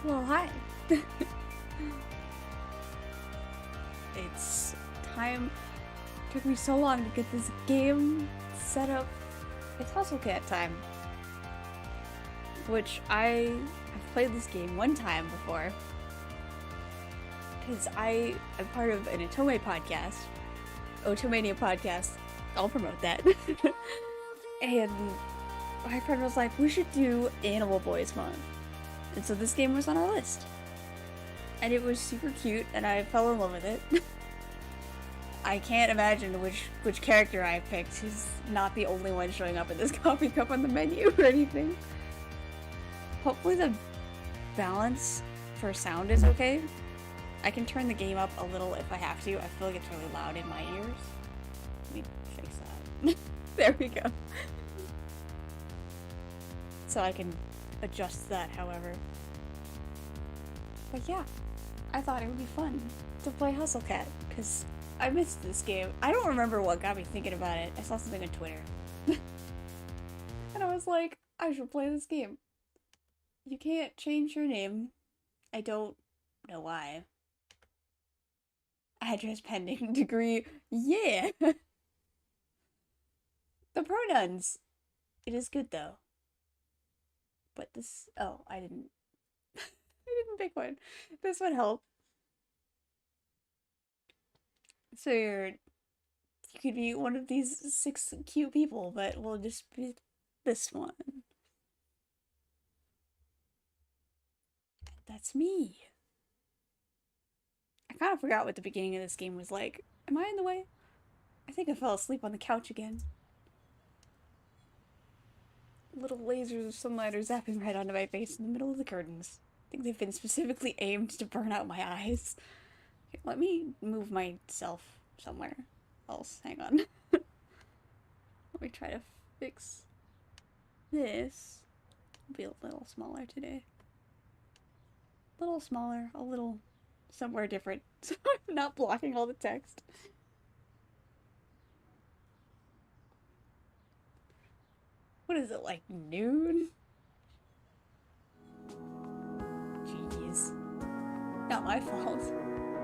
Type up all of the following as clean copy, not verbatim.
Well, hi. It's time. Took me so long to get this game set up. It's Hustle Cat time. Which I've played this game one time before. Because I'm part of an otome podcast. Otomania podcast. I'll promote that. And my friend was like, we should do Animal Boys Month. And so this game was on our list. And it was super cute, and I fell in love with it. I can't imagine which character I picked. He's not the only one showing up in this coffee cup on the menu or anything. Hopefully the balance for sound is okay. I can turn the game up a little if I have to. I feel like it's really loud in my ears. Let me fix that. There we go. So I can adjust that, however. But yeah, I thought it would be fun to play Hustle Cat, because I missed this game. I don't remember what got me thinking about it. I saw something on Twitter. And I was like, I should play this game. You can't change your name. I don't know why. Address pending, degree, yeah! The pronouns. It is good though. But this, oh, I didn't pick one. This would help. So you could be one of these 6 cute people, but we'll just be this one. That's me. I kind of forgot what the beginning of this game was like. Am I in the way? I think I fell asleep on the couch again. Little lasers of sunlight are zapping right onto my face in the middle of the curtains. I think they've been specifically aimed to burn out my eyes. Okay, let me move myself somewhere else. Hang on. Let me try to fix this. It'll be a little smaller today. A little smaller, a little somewhere different, so I'm not blocking all the text. What is it, like noon? Jeez. Not my fault.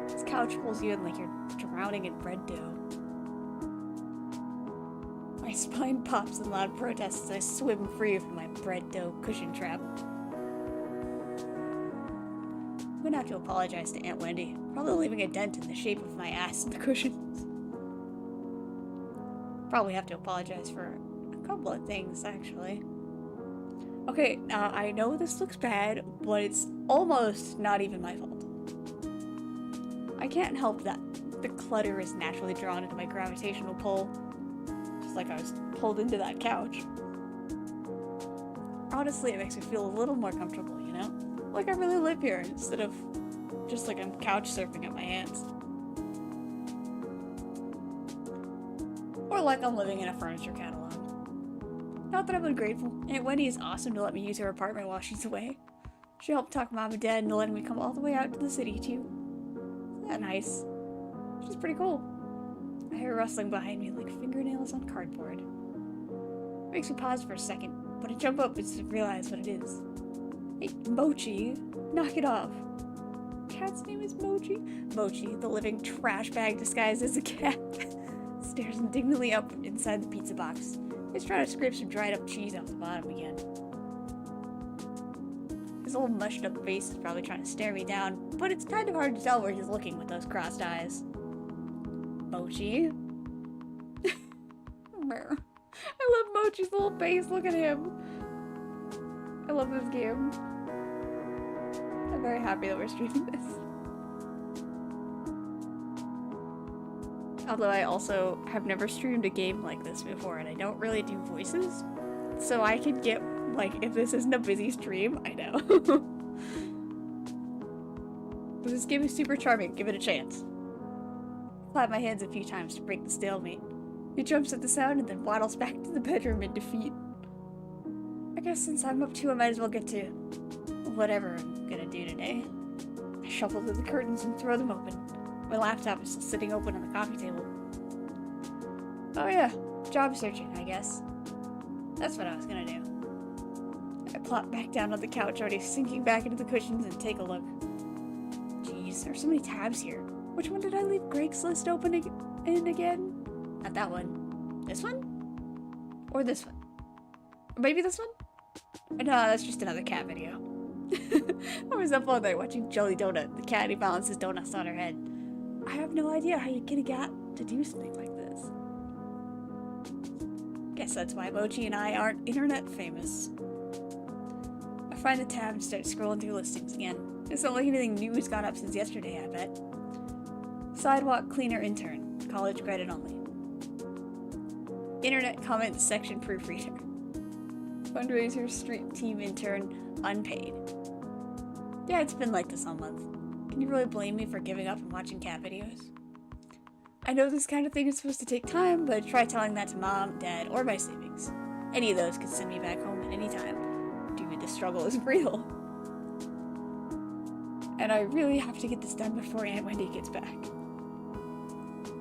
This couch pulls you in like you're drowning in bread dough. My spine pops in loud protest as I swim free from my bread dough cushion trap. I'm gonna have to apologize to Aunt Wendy, probably leaving a dent in the shape of my ass in the cushions. Probably have to apologize for a couple of things, actually. Okay, I know this looks bad, but it's almost not even my fault. I can't help that the clutter is naturally drawn into my gravitational pull. Just like I was pulled into that couch. Honestly, it makes me feel a little more comfortable, you know? Like I really live here, instead of just like I'm couch surfing at my aunt's. Or like I'm living in a furniture catalog. Not that I'm ungrateful. Aunt Wendy is awesome to let me use her apartment while she's away. She helped talk Mom and Dad into letting me come all the way out to the city, too. Isn't that nice? She's pretty cool. I hear rustling behind me like fingernails on cardboard. It makes me pause for a second, but I jump up and realize what it is. Hey, Mochi, knock it off. Cat's name is Mochi? Mochi, the living trash bag disguised as a cat, stares indignantly up inside the pizza box. He's trying to scrape some dried up cheese off the bottom again. His old mushed up face is probably trying to stare me down, but it's kind of hard to tell where he's looking with those crossed eyes. Mochi? I love Mochi's little face, look at him. I love this game. I'm very happy that we're streaming this. Although I also have never streamed a game like this before, and I don't really do voices. So I could get, like, if this isn't a busy stream, I know. But this game is super charming, give it a chance. I clap my hands a few times to break the stalemate. He jumps at the sound and then waddles back to the bedroom in defeat. I guess since I'm up too, I might as well get to whatever I'm gonna do today. I shuffle through the curtains and throw them open. My laptop is still sitting open on the coffee table. Oh yeah, job searching, I guess. That's what I was gonna do. I plop back down on the couch, already sinking back into the cushions, and take a look. Jeez, there's so many tabs here. Which one did I leave Greg's list open in again? Not that one. This one? Or this one? Or maybe this one? No, that's just another cat video. I was up all night watching Jelly Donut, the cat who balances donuts on her head. I have no idea how you get a cat to do something like this. Guess that's why Mochi and I aren't internet famous. I find the tab and start scrolling through listings again. It's not like anything new has gone up since yesterday, I bet. Sidewalk cleaner intern, college credit only. Internet comments section proofreader. Fundraiser street team intern, unpaid. Yeah, it's been like this all month. Can you really blame me for giving up and watching cat videos? I know this kind of thing is supposed to take time, but try telling that to mom, dad, or my siblings. Any of those could send me back home at any time. Dude, the struggle is real. And I really have to get this done before Aunt Wendy gets back.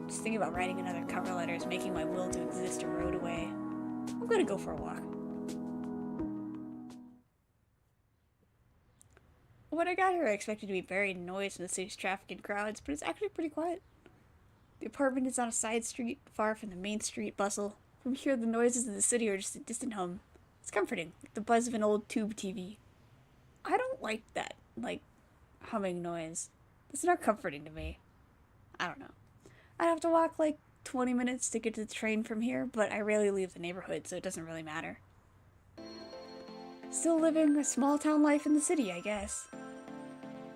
Just thinking about writing another cover letter is making my will to exist erode away. I'm gonna go for a walk. When I got here, I expected to be buried in noise from the city's traffic and crowds, but it's actually pretty quiet. The apartment is on a side street, far from the main street bustle. From here, the noises of the city are just a distant hum. It's comforting, like the buzz of an old tube TV. I don't like that, like, humming noise. It's not comforting to me. I don't know. I'd have to walk like 20 minutes to get to the train from here, but I rarely leave the neighborhood, so it doesn't really matter. Still living a small town life in the city, I guess.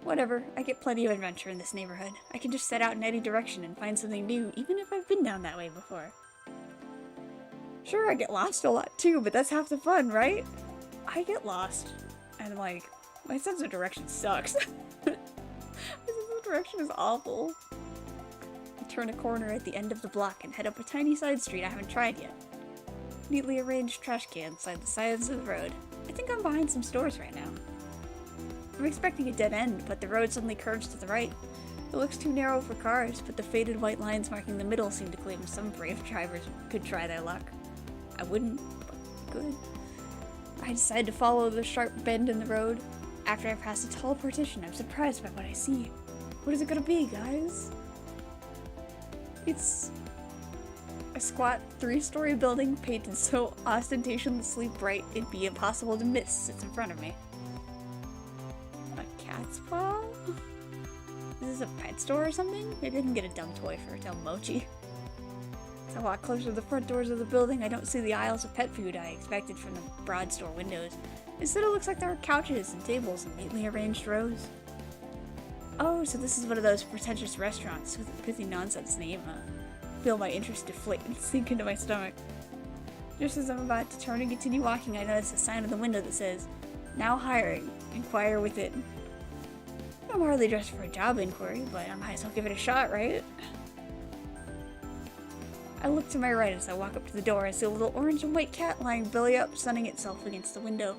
Whatever, I get plenty of adventure in this neighborhood. I can just set out in any direction and find something new, even if I've been down that way before. Sure, I get lost a lot too, but that's half the fun, right? I get lost, and like, my sense of direction sucks. My sense of direction is awful. I turn a corner at the end of the block and head up a tiny side street I haven't tried yet. Neatly arranged trash cans line the sides of the road. I think I'm behind some stores right now. I'm expecting a dead end, but the road suddenly curves to the right. It looks too narrow for cars, but the faded white lines marking the middle seem to claim some brave drivers could try their luck. I wouldn't, but good. I decide to follow the sharp bend in the road. After I pass a tall partition, I'm surprised by what I see. What is it gonna be, guys? It's a squat 3-story building painted so ostentatiously bright it'd be impossible to miss sits in front of me. A cat's paw? Is this a pet store or something? Maybe I can get a dumb toy for Hotel Mochi. As I walk closer to the front doors of the building, I don't see the aisles of pet food I expected from the broad store windows. Instead, it looks like there are couches and tables in neatly arranged rows. Oh, so this is one of those pretentious restaurants with a pithy nonsense name. Feel my interest deflate and sink into my stomach. Just as I'm about to turn and continue walking, I notice a sign on the window that says, "Now hiring. Inquire within." I'm hardly dressed for a job inquiry, but I might as well give it a shot, right? I look to my right as I walk up to the door and see a little orange and white cat lying belly up, sunning itself against the window.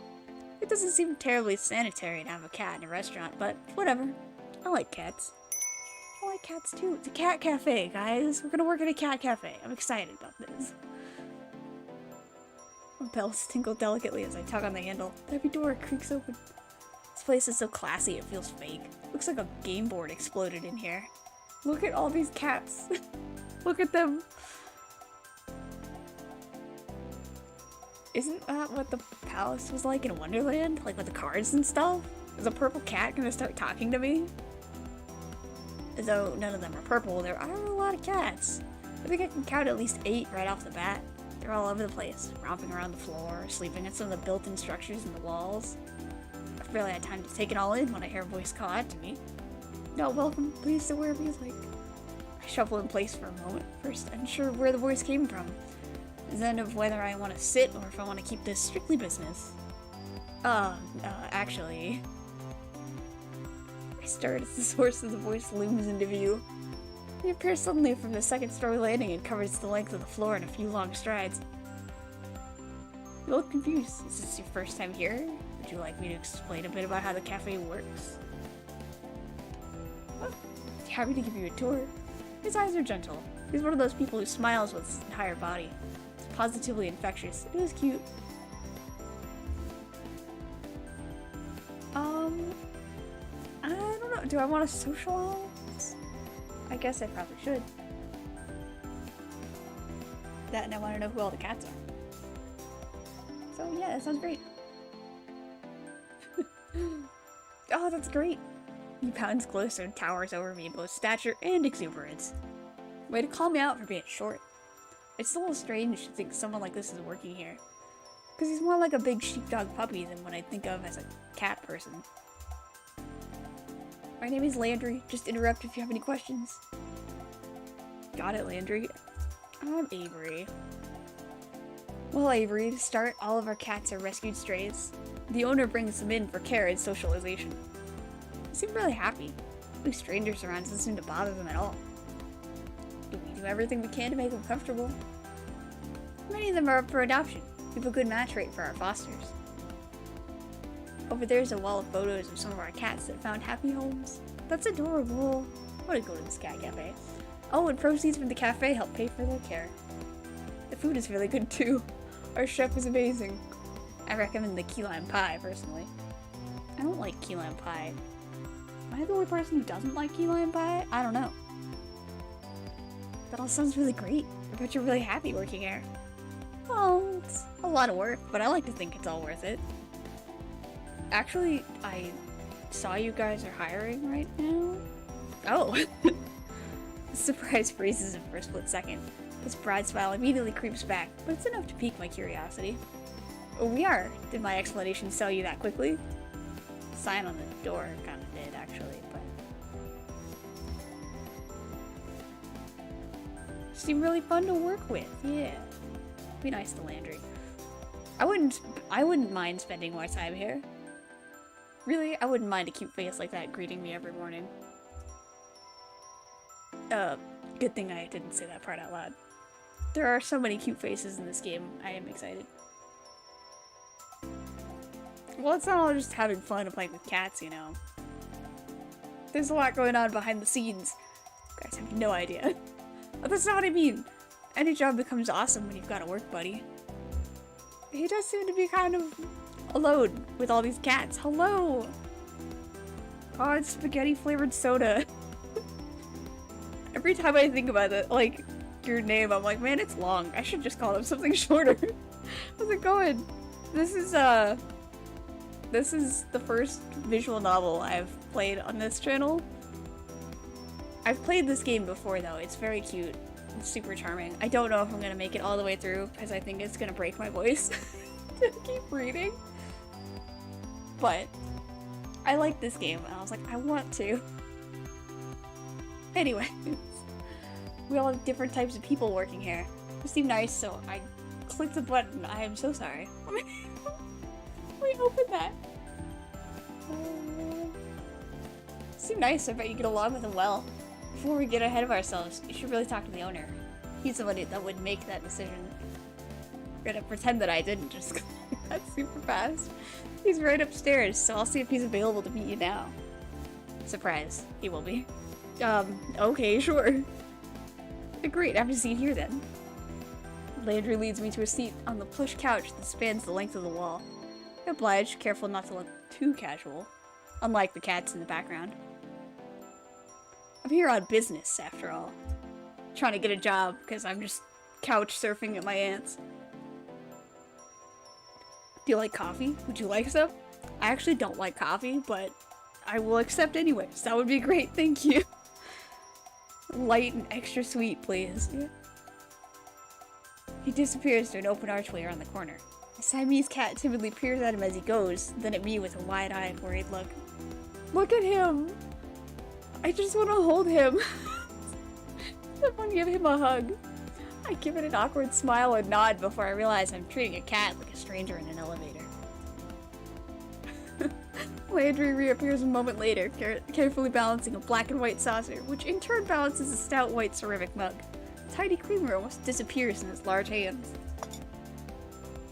It doesn't seem terribly sanitary to have a cat in a restaurant, but whatever. I like cats. I like cats too. It's a cat cafe, guys. We're gonna work at a cat cafe. I'm excited about this. My bells tinkle delicately as I tug on the handle. The heavy door creaks open. This place is so classy it feels fake. Looks like a game board exploded in here. Look at all these cats. Look at them. Isn't that what the palace was like in Wonderland? Like with the cards and stuff? Is a purple cat gonna start talking to me? Though none of them are purple, there are a lot of cats. I think I can count at least 8 right off the bat. They're all over the place, romping around the floor, sleeping in some of the built-in structures in the walls. I've barely had time to take it all in when I hear a voice call out to me. "No, welcome, please to wear music." I shuffle in place for a moment, first unsure where the voice came from, then of whether I want to sit or if I want to keep this strictly business. Actually... I stare as the source of the voice looms into view. It appears suddenly from the 2nd-story landing and covers the length of the floor in a few long strides. You look confused. Is this your first time here? Would you like me to explain a bit about how the cafe works? Well, happy to give you a tour. His eyes are gentle. He's one of those people who smiles with his entire body. It's positively infectious. It was cute. Do I want to socialize? I guess I probably should. That, and I want to know who all the cats are. So yeah, that sounds great. Oh, that's great. He pounds closer and towers over me in both stature and exuberance. Way to call me out for being short. It's a little strange to think someone like this is working here. Because he's more like a big sheepdog puppy than what I think of as a cat person. My name is Landry. Just interrupt if you have any questions. Got it, Landry. I'm Avery. Well, Avery, to start, all of our cats are rescued strays. The owner brings them in for care and socialization. They seem really happy. No strangers around doesn't seem to bother them at all. We do everything we can to make them comfortable. Many of them are up for adoption. We have a good match rate for our fosters. Over there's a wall of photos of some of our cats that found happy homes. That's adorable. I want to go to this cat cafe. Oh, and proceeds from the cafe help pay for their care. The food is really good too. Our chef is amazing. I recommend the key lime pie, personally. I don't like key lime pie. Am I the only person who doesn't like key lime pie? I don't know. That all sounds really great. I bet you're really happy working here. Oh, it's a lot of work, but I like to think it's all worth it. Actually, I saw you guys are hiring right now. Oh. The surprise freezes him for a split second. His broad smile immediately creeps back, but it's enough to pique my curiosity. Oh, we are. Did my explanation sell you that quickly? The sign on the door kind of did, actually, but... Seem really fun to work with, yeah. Be nice to Landry. I wouldn't mind spending more time here. Really, I wouldn't mind a cute face like that greeting me every morning. Good thing I didn't say that part out loud. There are so many cute faces in this game, I am excited. Well, it's not all just having fun and playing with cats, you know. There's a lot going on behind the scenes. You guys have no idea. But that's not what I mean. Any job becomes awesome when you've got a work buddy. He does seem to be kind of alone with all these cats. Hello! Oh, it's spaghetti flavored soda. Every time I think about it, like, your name, I'm like, man, it's long. I should just call him something shorter. How's it going? This is the first visual novel I've played on this channel. I've played this game before, though. It's very cute. It's super charming. I don't know if I'm gonna make it all the way through, because I think it's gonna break my voice to keep reading. But I like this game, and I was like, I want to. Anyway, we all have different types of people working here. It seemed nice, so I clicked the button. I am so sorry. Let me open that. Seemed nice. I bet you get along with him well. Before we get ahead of ourselves, you should really talk to the owner. He's somebody that would make that decision. I'm gonna pretend that I didn't just click that super fast. He's right upstairs, so I'll see if he's available to meet you now. Surprise. He will be. Okay, sure. Great, have a seat here then. Landry leads me to a seat on the plush couch that spans the length of the wall. Obliged, careful not to look too casual, unlike the cats in the background. I'm here on business, after all. Trying to get a job, because I'm just couch surfing at my aunt's. Do you like coffee? Would you like some? I actually don't like coffee, but I will accept anyways. That would be great, thank you. Light and extra sweet, please. Yeah. He disappears through an open archway around the corner. The Siamese cat timidly peers at him as he goes, then at me with a wide-eyed, worried look. Look at him! I just want to hold him. Someone give him a hug. I give it an awkward smile and nod before I realize I'm treating a cat like a stranger in an elevator. Landry reappears a moment later, carefully balancing a black and white saucer, which in turn balances a stout white ceramic mug. Tiny creamer almost disappears in his large hands.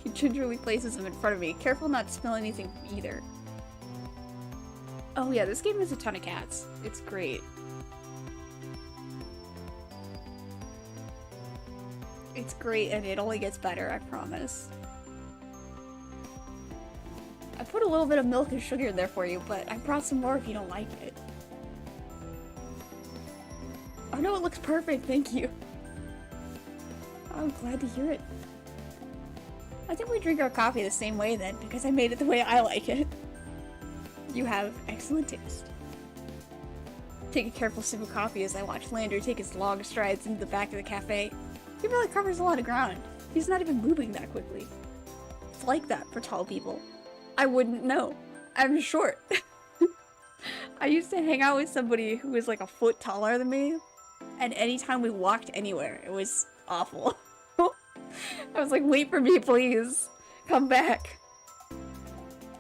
He gingerly places them in front of me, careful not to spill anything from either. Oh yeah, this game has a ton of cats. It's great. It's great, and it only gets better, I promise. I put a little bit of milk and sugar in there for you, but I brought some more if you don't like it. Oh no, it looks perfect, thank you. I'm glad to hear it. I think we drink our coffee the same way then, because I made it the way I like it. You have excellent taste. Take a careful sip of coffee as I watch Landry take his long strides into the back of the cafe. He really covers a lot of ground. He's not even moving that quickly. It's like that for tall people. I wouldn't know. I'm short. I used to hang out with somebody who was like a foot taller than me, and anytime we walked anywhere, it was awful. I was like, wait for me, please. Come back.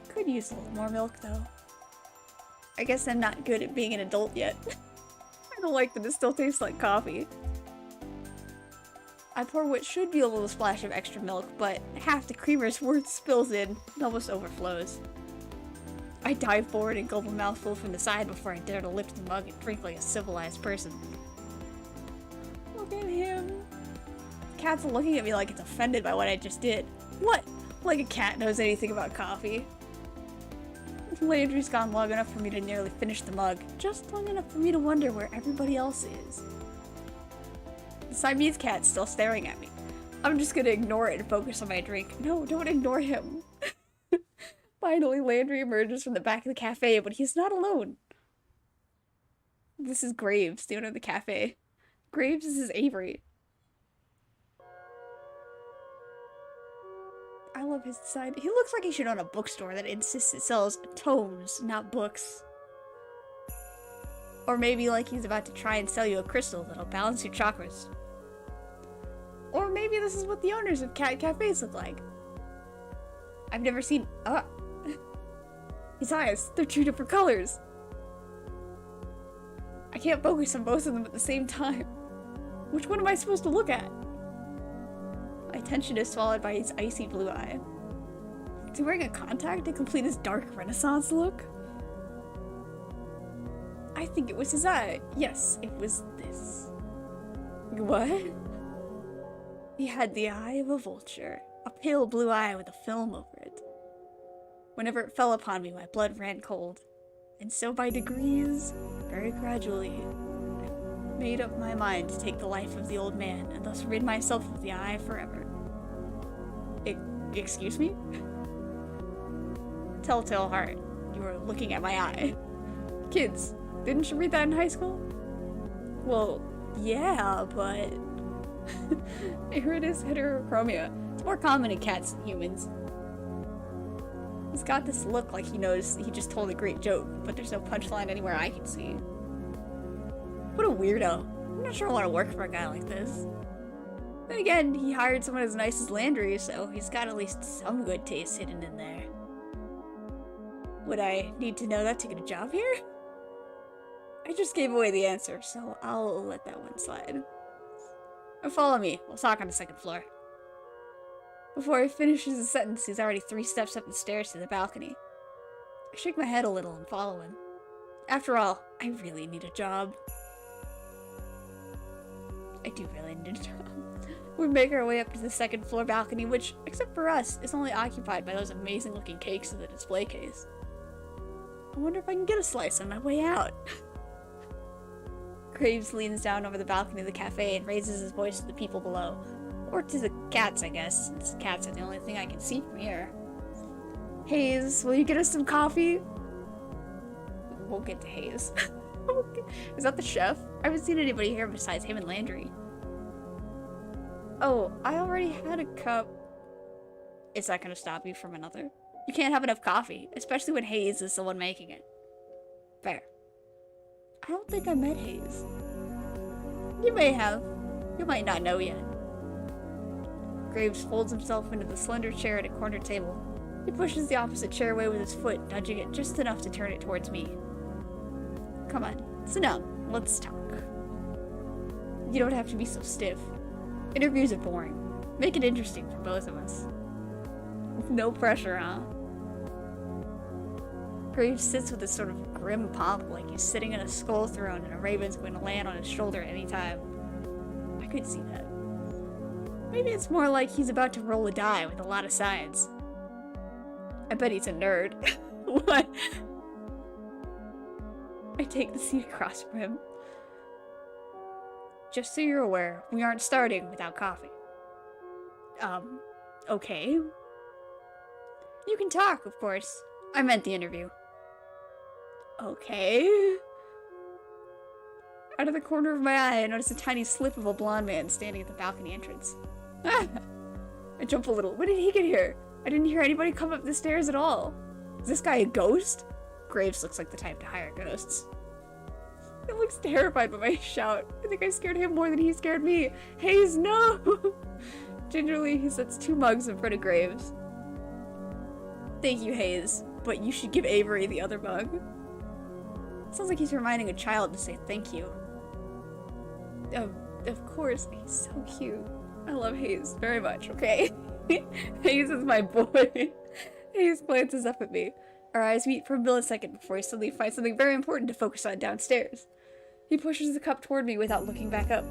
Could use a little more milk, though. I guess I'm not good at being an adult yet. I don't like that it still tastes like coffee. I pour what should be a little splash of extra milk, but half the creamer's worth spills in and almost overflows. I dive forward and gulp a mouthful from the side before I dare to lift the mug and drink like a civilized person. Look at him. The cat's looking at me like it's offended by what I just did. What? Like a cat knows anything about coffee. Landry's gone long enough for me to nearly finish the mug, just long enough for me to wonder where everybody else is. The Siamese cat's still staring at me. I'm just gonna ignore it and focus on my drink. No, don't ignore him. Finally, Landry emerges from the back of the cafe, but he's not alone. This is Graves, the owner of the cafe. Graves is Avery. I love his design. He looks like he should own a bookstore that insists it sells tomes, not books. Or maybe like he's about to try and sell you a crystal that'll balance your chakras. Or maybe this is what the owners of cat cafes look like. I've never seen... His eyes, they're two different colors. I can't focus on both of them at the same time. Which one am I supposed to look at? My attention is swallowed by his icy blue eye. Is he wearing a contact to complete his dark Renaissance look? I think it was his eye. Yes, it was this. What? He had the eye of a vulture, a pale blue eye with a film over it. Whenever it fell upon me, my blood ran cold. And so by degrees, very gradually, I made up my mind to take the life of the old man and thus rid myself of the eye forever. Excuse me? Telltale heart, you were looking at my eye. Kids, didn't you read that in high school? Well, yeah, but... Iridis heterochromia. It's more common in cats than humans. He's got this look like he knows he just told a great joke, but there's no punchline anywhere I can see. What a weirdo. I'm not sure I want to work for a guy like this. Then again, he hired someone as nice as Landry, so he's got at least some good taste hidden in there. Would I need to know that to get a job here? I just gave away the answer, so I'll let that one slide. Or follow me, we'll talk on the second floor. Before he finishes his sentence, he's already 3 steps up the stairs to the balcony. I shake my head a little and follow him. After all, I really need a job. I do really need a job. We make our way up to the second floor balcony, which, except for us, is only occupied by those amazing looking cakes in the display case. I wonder if I can get a slice on my way out. Graves leans down over the balcony of the cafe and raises his voice to the people below. Or to the cats, I guess, since cats are the only thing I can see from here. Hayes, will you get us some coffee? We'll get to Hayes. Is that the chef? I haven't seen anybody here besides him and Landry. Oh, I already had a cup. Is that gonna stop you from another? You can't have enough coffee, especially when Hayes is the one making it. Fair. I don't think I met Hayes. You may have. You might not know yet. Graves folds himself into the slender chair at a corner table. He pushes the opposite chair away with his foot, nudging it just enough to turn it towards me. Come on, sit down. Let's talk. You don't have to be so stiff. Interviews are boring. Make it interesting for both of us. With no pressure, huh? Graves sits with this sort of grim pomp, like he's sitting in a skull throne and a raven's going to land on his shoulder at any time. I could see that. Maybe it's more like he's about to roll a die with a lot of sides. I bet he's a nerd. What? I take the seat across from him. Just so you're aware, we aren't starting without coffee. Okay. You can talk, of course. I meant the interview. Okay. Out of the corner of my eye, I notice a tiny slip of a blonde man standing at the balcony entrance. I jump a little. When did he get here? I didn't hear anybody come up the stairs at all. Is this guy a ghost? Graves looks like the type to hire ghosts. He looks terrified by my shout. I think I scared him more than he scared me. Hayes, no! Gingerly, he sets 2 mugs in front of Graves. Thank you, Hayes, but you should give Avery the other mug. Sounds like he's reminding a child to say thank you. Of course, he's so cute. I love Hayes very much, okay? Hayes is my boy. Hayes glances up at me. Our eyes meet for a millisecond before he suddenly finds something very important to focus on downstairs. He pushes the cup toward me without looking back up.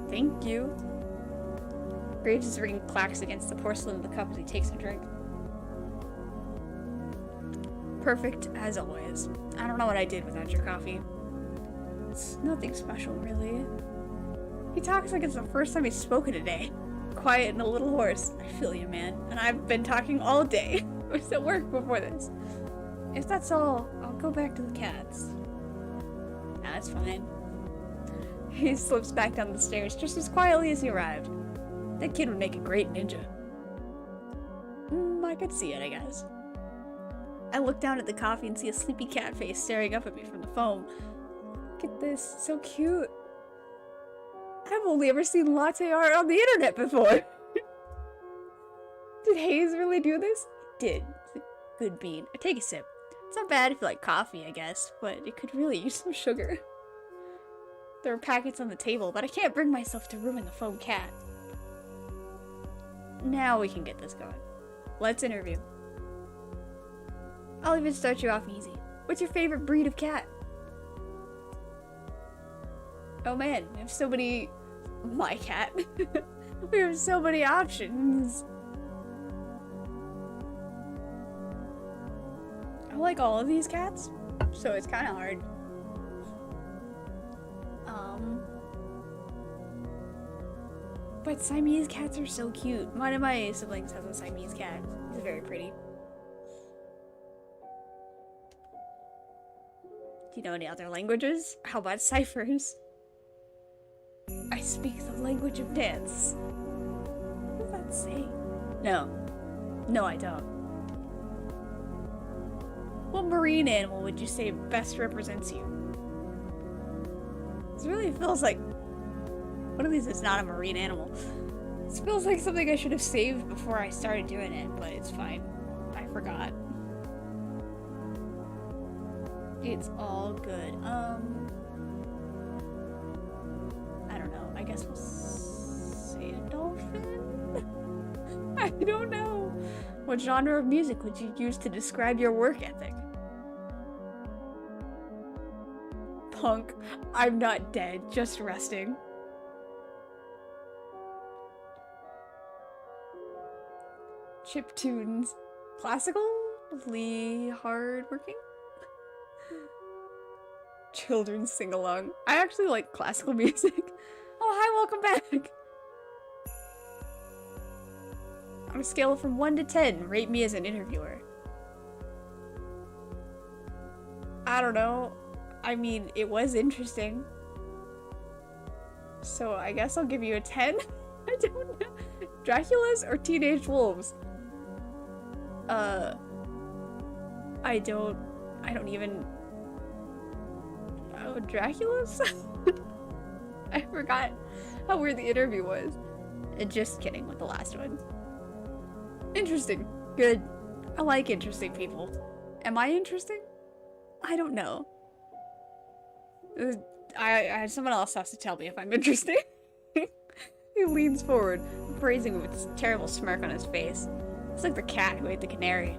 Thank you. Graves' ring clacks against the porcelain of the cup as he takes a drink. Perfect, as always. I don't know what I did without your coffee. It's nothing special, really. He talks like it's the first time he's spoken today. Quiet and a little hoarse. I feel you, man. And I've been talking all day. I was at work before this. If that's all, I'll go back to the cats. Nah, that's fine. He slips back down the stairs just as quietly as he arrived. That kid would make a great ninja. I could see it, I guess. I look down at the coffee and see a sleepy cat face staring up at me from the foam. Look at this, so cute. I've only ever seen latte art on the internet before. Did Hayes really do this? He did. It's a good bean. I take a sip. It's not bad if you like coffee, I guess, but it could really use some sugar. There are packets on the table, but I can't bring myself to ruin the foam cat. Now we can get this going. Let's interview. I'll even start you off easy. What's your favorite breed of cat? Oh man, we have so many... My cat. We have so many options. I like all of these cats, so it's kind of hard. But Siamese cats are so cute. One of my siblings has a Siamese cat. He's very pretty. Do you know any other languages? How about ciphers? I speak the language of dance. What does that say? No. No, I don't. What marine animal would you say best represents you? This really feels like... One of these is not a marine animal. This feels like something I should have saved before I started doing it, but it's fine. I forgot. It's all good. I don't know. I guess we'll say a dolphin? I don't know. What genre of music would you use to describe your work ethic? Punk. I'm not dead, just resting. Chiptunes. Classical? Hardworking? Children's sing-along. I actually like classical music. Oh, hi, welcome back! On a scale from 1 to 10, rate me as an interviewer. I don't know. I mean, it was interesting. So I guess I'll give you a 10? I don't know. Draculas or teenage wolves? I don't even... Oh, Dracula's? I forgot how weird the interview was. Just kidding with the last one. Interesting. Good. I like interesting people. Am I interesting? I don't know. Someone else has to tell me if I'm interesting. He leans forward, praising me with this terrible smirk on his face. It's like the cat who ate the canary.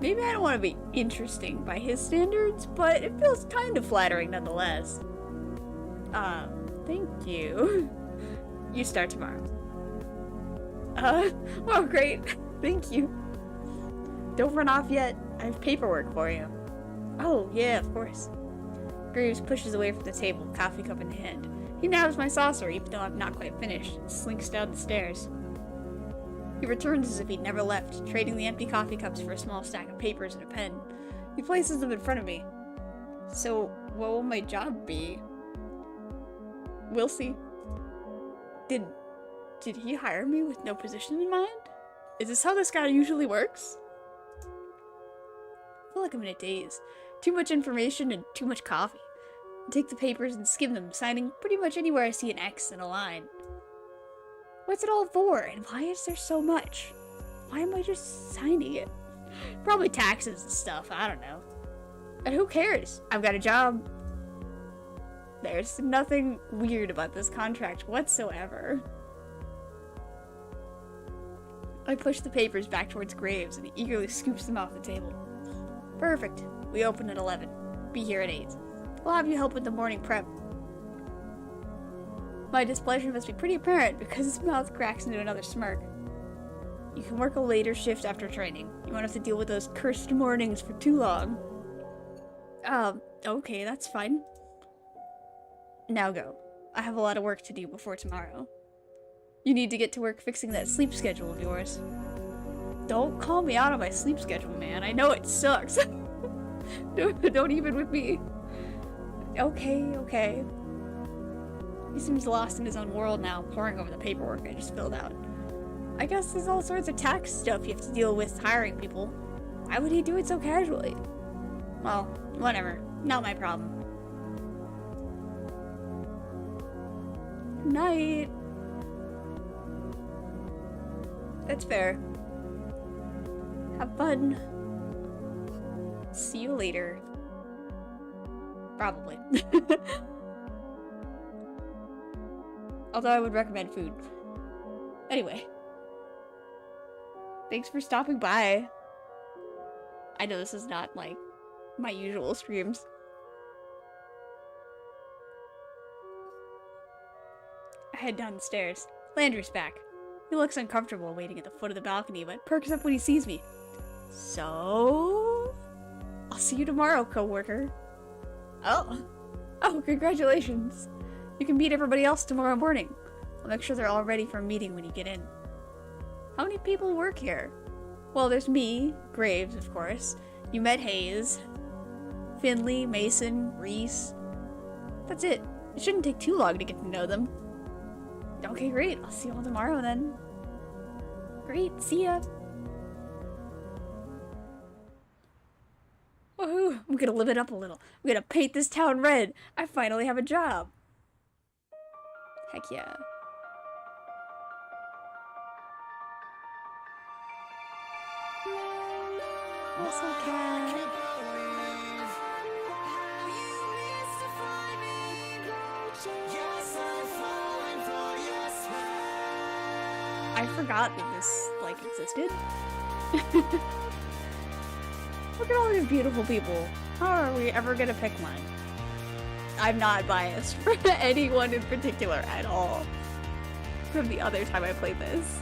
Maybe I don't want to be interesting by his standards, but it feels kind of flattering nonetheless. Thank you. You start tomorrow. Well, great. Thank you. Don't run off yet. I have paperwork for you. Oh, yeah, of course. Graves pushes away from the table, coffee cup in hand. He nabs my saucer, even though I'm not quite finished, and slinks down the stairs. He returns as if he'd never left, trading the empty coffee cups for a small stack of papers and a pen. He places them in front of me. So, what will my job be? We'll see. Did he hire me with no position in mind? Is this how this guy usually works? I feel like I'm in a daze. Too much information and too much coffee. I take the papers and skim them, signing pretty much anywhere I see an X and a line. What's it all for, and why is there so much? Why am I just signing it? Probably taxes and stuff, I don't know. And who cares? I've got a job. There's nothing weird about this contract whatsoever. I push the papers back towards Graves, and he eagerly scoops them off the table. Perfect. We open at 11. Be here at 8. We'll have you help with the morning prep. My displeasure must be pretty apparent because his mouth cracks into another smirk. You can work a later shift after training. You won't have to deal with those cursed mornings for too long. Okay, that's fine. Now go. I have a lot of work to do before tomorrow. You need to get to work fixing that sleep schedule of yours. Don't call me out on my sleep schedule, man. I know it sucks. Don't even with me. Okay. He seems lost in his own world now, poring over the paperwork I just filled out. I guess there's all sorts of tax stuff you have to deal with hiring people. Why would he do it so casually? Well, whatever. Not my problem. Night. That's fair. Have fun. See you later. Probably. Although I would recommend food. Anyway. Thanks for stopping by. I know this is not, like, my usual streams. I head down the stairs. Landry's back. He looks uncomfortable waiting at the foot of the balcony, but perks up when he sees me. So... I'll see you tomorrow, coworker. Oh, congratulations. You can meet everybody else tomorrow morning. I'll make sure they're all ready for a meeting when you get in. How many people work here? Well, there's me, Graves, of course. You met Hayes, Finley, Mason, Reese. That's it. It shouldn't take too long to get to know them. Okay, great. I'll see you all tomorrow then. Great, see ya. Woohoo! I'm gonna live it up a little. I'm gonna paint this town red. I finally have a job. Heck yeah. Awesome cat. I forgot that this, like, existed. Look at all these beautiful people. How are we ever gonna pick one? I'm not biased for anyone in particular at all. From the other time I played this.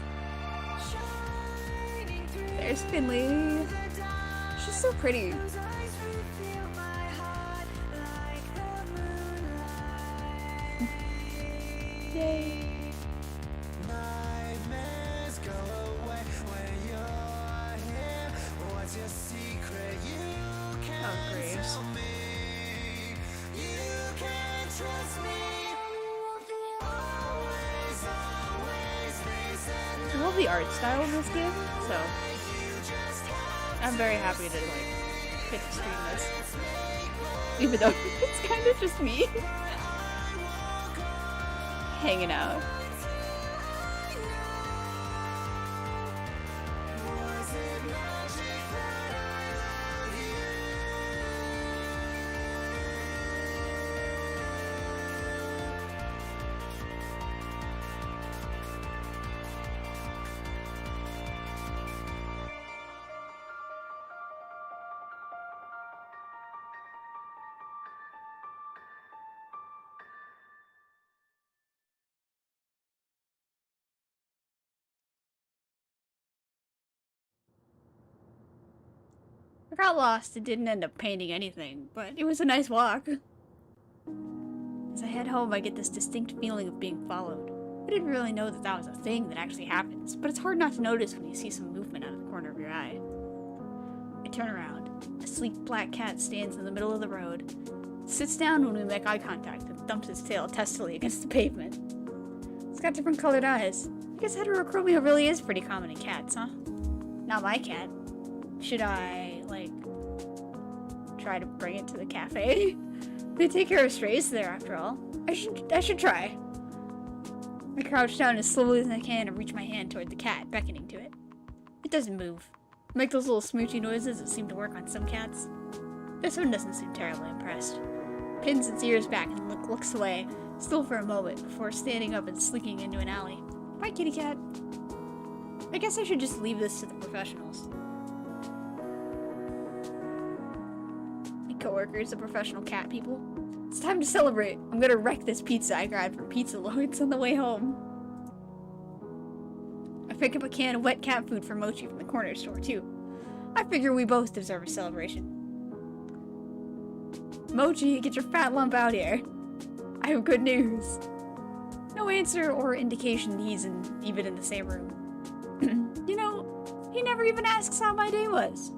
There's Finley. She's so pretty. Yay. Oh, Graves. I love the art style of this game, so I'm very happy to, like, get to stream this. Even though it's kind of just me hanging out. I got lost and didn't end up painting anything, but it was a nice walk. As I head home, I get this distinct feeling of being followed. I didn't really know that that was a thing that actually happens, but it's hard not to notice when you see some movement out of the corner of your eye. I turn around. A sleek black cat stands in the middle of the road, sits down when we make eye contact, and thumps its tail testily against the pavement. It's got different colored eyes. I guess heterochromia really is pretty common in cats, huh? Not my cat. Should I, like, try to bring it to the cafe? They take care of strays there, after all. I should try. I crouch down as slowly as I can and reach my hand toward the cat, beckoning to it. It doesn't move. Make those little smoochy noises that seem to work on some cats. This one doesn't seem terribly impressed. Pins its ears back and looks away, still for a moment, before standing up and slinking into an alley. Bye, kitty cat. I guess I should just leave this to the professionals. My coworkers, the professional cat people. It's time to celebrate. I'm gonna wreck this pizza I grabbed from Pizza Lloyd's on the way home. I pick up a can of wet cat food for Mochi from the corner store, too. I figure we both deserve a celebration. Mochi, get your fat lump out here. I have good news. No answer or indication he's even in the same room. You know, he never even asks how my day was.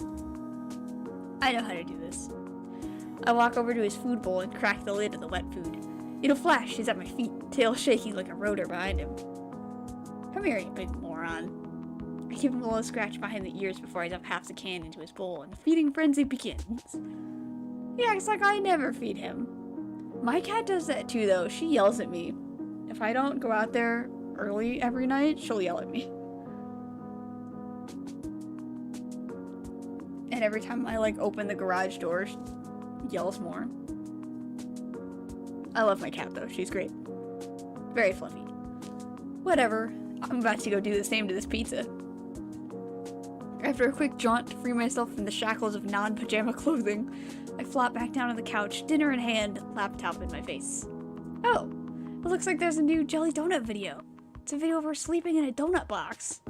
I know how to do this. I walk over to his food bowl and crack the lid of the wet food. In a flash, he's at my feet, tail shaking like a rotor behind him. Come here, you big moron. I give him a little scratch behind the ears before I dump half the can into his bowl, and the feeding frenzy begins. He acts like I never feed him. My cat does that too, though. She yells at me. If I don't go out there early every night, she'll yell at me. And every time I, like, open the garage door, she yells more. I love my cat, though. She's great. Very fluffy. Whatever. I'm about to go do the same to this pizza. After a quick jaunt to free myself from the shackles of non-pajama clothing, I flop back down on the couch, dinner in hand, laptop in my face. Oh, it looks like there's a new Jelly Donut video. It's a video of her sleeping in a donut box.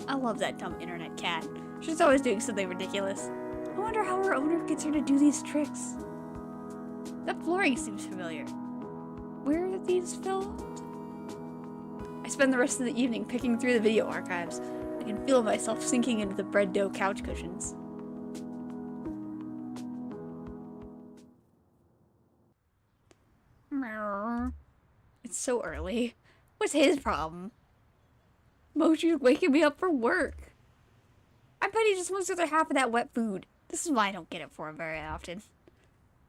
I love that dumb internet cat. She's always doing something ridiculous. I wonder how her owner gets her to do these tricks. That flooring seems familiar. Where are these filmed? I spend the rest of the evening picking through the video archives. I can feel myself sinking into the bread dough couch cushions. It's so early. What's his problem? Mochi's waking me up for work. I bet he just wants the other half of that wet food. This is why I don't get it for him very often.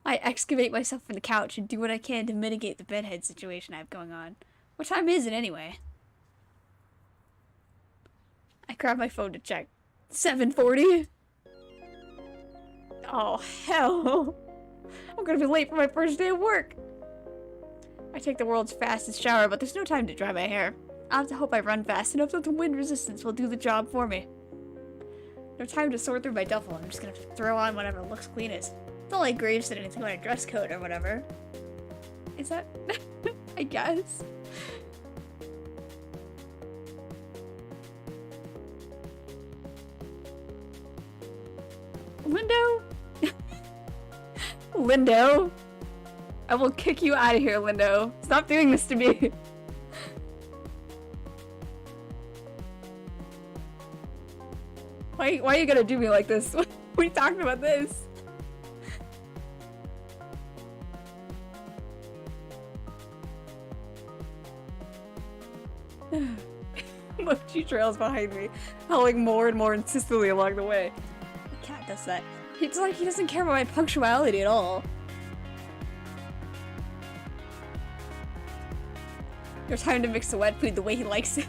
I excavate myself from the couch and do what I can to mitigate the bedhead situation I have going on. What time is it anyway? I grab my phone to check. 7:40? Oh, hell. I'm gonna be late for my first day of work. I take the world's fastest shower, but there's no time to dry my hair. I'll have to hope I run fast enough that the wind resistance will do the job for me. No time to sort through my duffel. I'm just gonna throw on whatever looks cleanest. It's not like Graves did anything on a dress code or whatever. Is that? I guess. Lindo? Lindo? I will kick you out of here, Lindo. Stop doing this to me. Why are you gonna do me like this? What are you talking about this? Mochi trails behind me, howling more and more insistently along the way. The cat does that. It's like he doesn't care about my punctuality at all. There's time to mix the wet food the way he likes it.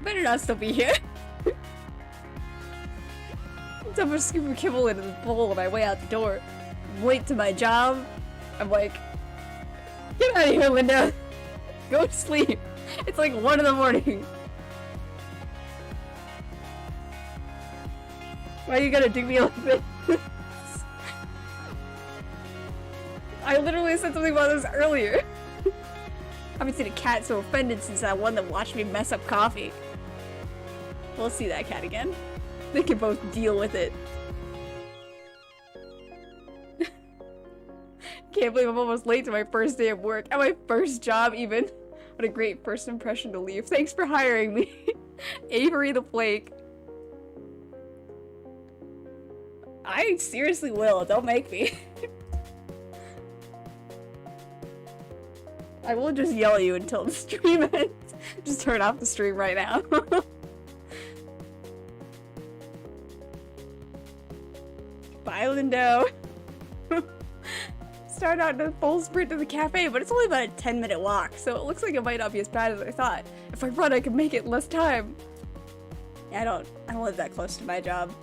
Better not still be here. Dump a scoop of kibble into the bowl on my way out the door. I'm late to my job. I'm like, get out of here, Linda. Go to sleep. It's like 1 in the morning. Why are you gonna do me like this? I literally said something about this earlier. I haven't seen a cat so offended since that one that watched me mess up coffee. We'll see that cat again. They can both deal with it. can't believe I'm almost late to my first day of work. And my first job, even. What a great first impression to leave. Thanks for hiring me. Avery the Flake. I seriously will. Don't make me. I will just yell at you until the stream ends. Just turn off the stream right now. Bye, Lindo. Start out in a full sprint to the cafe, but it's only about a 10-minute walk, so it looks like it might not be as bad as I thought. If I run, I can make it in less time. Yeah, I don't live that close to my job.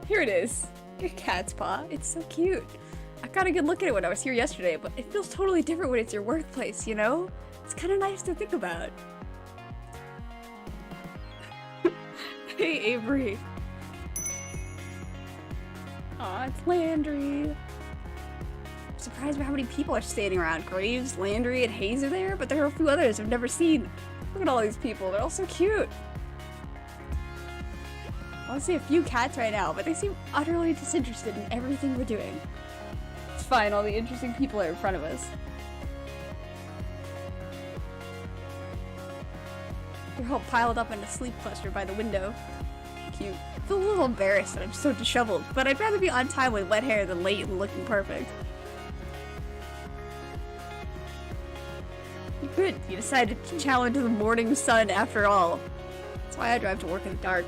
Here it is. Your cat's paw. It's so cute. I got a good look at it when I was here yesterday, but it feels totally different when it's your workplace, you know? It's kind of nice to think about. Hey, Avery. Aw, it's Landry. I'm surprised by how many people are standing around. Graves, Landry, and Hayes are there, but there are a few others I've never seen. Look at all these people. They're all so cute. I want to see a few cats right now, but they seem utterly disinterested in everything we're doing. It's fine, all the interesting people are in front of us. They're all piled up in a sleep cluster by the window. Cute. I feel a little embarrassed that I'm so disheveled, but I'd rather be on time with wet hair than late and looking perfect. Good, you decided to challenge the morning sun after all. That's why I drive to work in the dark.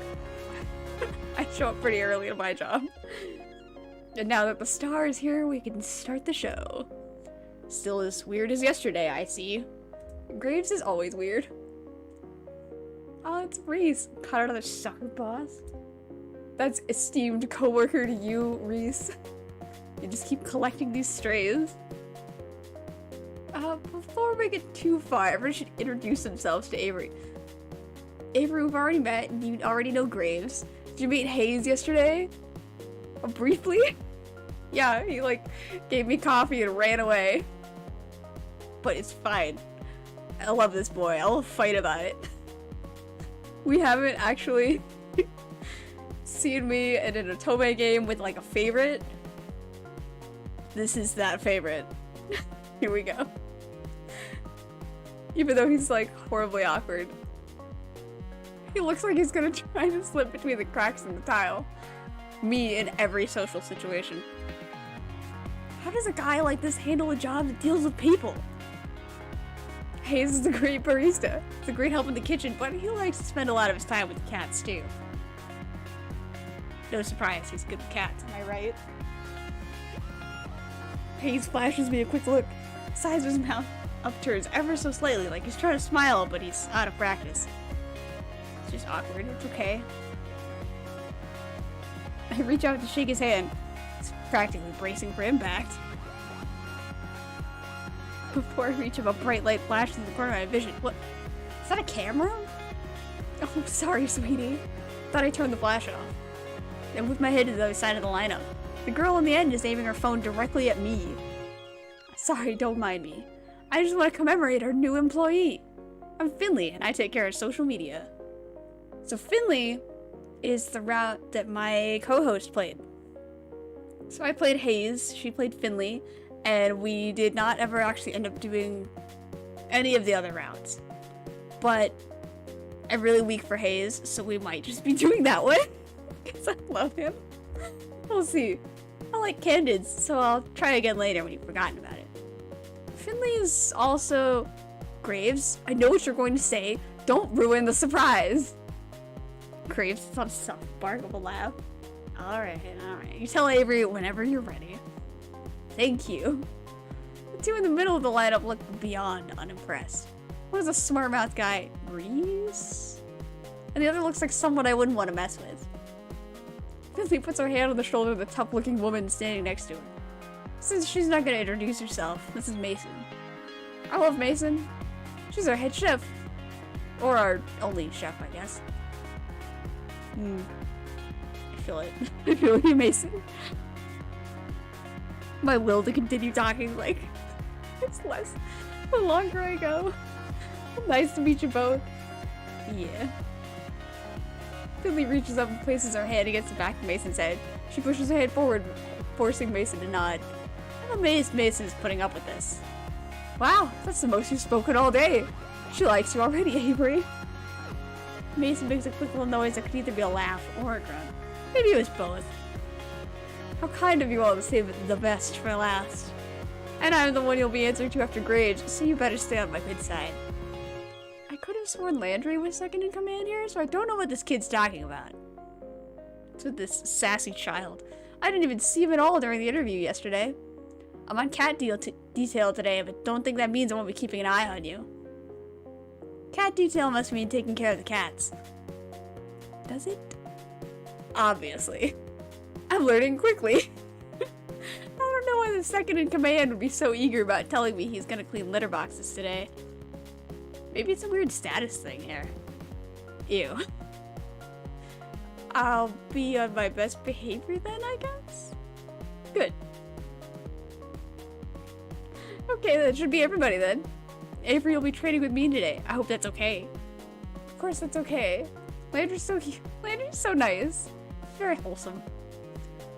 I show up pretty early to my job. And now that the star is here, we can start the show. Still as weird as yesterday, I see. Graves is always weird. Oh, it's Reese. Caught another sucker boss. That's esteemed coworker to you, Reese. You just keep collecting these strays. Before we get too far, everyone should introduce themselves to Avery. Avery, we've already met, and you already know Graves. Did you meet Hayes yesterday? Briefly? Yeah, he gave me coffee and ran away. But it's fine. I love this boy. I'll fight about it. We haven't actually seen me in an otome game with a favorite. This is that favorite. Here we go. Even though he's horribly awkward. He looks like he's gonna try to slip between the cracks in the tile. Me in every social situation. How does a guy like this handle a job that deals with people? Hayes is a great barista. He's a great help in the kitchen, but he likes to spend a lot of his time with the cats too. No surprise, he's good with cats, am I right? Hayes flashes me a quick look. The size of his mouth upturns ever so slightly, like he's trying to smile, but he's out of practice. It's just awkward, it's okay. I reach out to shake his hand. He's practically bracing for impact. Before I reach him, a bright light flashes in the corner of my vision. What? Is that a camera? Oh, sorry, sweetie. Thought I turned the flash off. Then with my head to the other side of the lineup. The girl on the end is aiming her phone directly at me. Sorry, don't mind me. I just want to commemorate our new employee. I'm Finley, and I take care of social media. So Finley is the route that my co-host played. So I played Hayes, she played Finley, and we did not ever actually end up doing any of the other routes. But I'm really weak for Hayes, so we might just be doing that one. Because I love him. We'll see. I like candids, so I'll try again later when you've forgotten about it. Finley is also Graves. I know what you're going to say. Don't ruin the surprise. Graves is on a soft bark of a laugh. Alright. You tell Avery whenever you're ready. Thank you. The two in the middle of the lineup look beyond unimpressed. One is a smart mouth guy, Reese? And the other looks like someone I wouldn't want to mess with. Finley puts her hand on the shoulder of the tough-looking woman standing next to her. Since she's not going to introduce herself, this is Mason. I love Mason. She's our head chef. Or our only chef, I guess. I feel it. I feel you, Mason. My will to continue talking, it's less the longer I go. Nice to meet you both. Yeah. Finley reaches up and places her hand against the back of Mason's head. She pushes her head forward, forcing Mason to nod. I'm amazed Mason is putting up with this. Wow, that's the most you've spoken all day. She likes you already, Avery. Mason makes a quick little noise that could either be a laugh or a grunt. Maybe it was both. How kind of you all to save the best for last. And I'm the one you'll be answering to after grades, so you better stay on my good side. I could have sworn Landry was second in command here, so I don't know what this kid's talking about. It's with this sassy child. I didn't even see him at all during the interview yesterday. I'm on cat detail today, but don't think that means I won't be keeping an eye on you. Cat detail must mean taking care of the cats. Does it? Obviously. I'm learning quickly. I don't know why the second in command would be so eager about telling me he's gonna clean litter boxes today. Maybe it's a weird status thing here. Ew. I'll be on my best behavior then, I guess? Good. Okay, that should be everybody then. Avery will be training with me today. I hope that's okay. Of course that's okay. Landry's so nice. Very wholesome.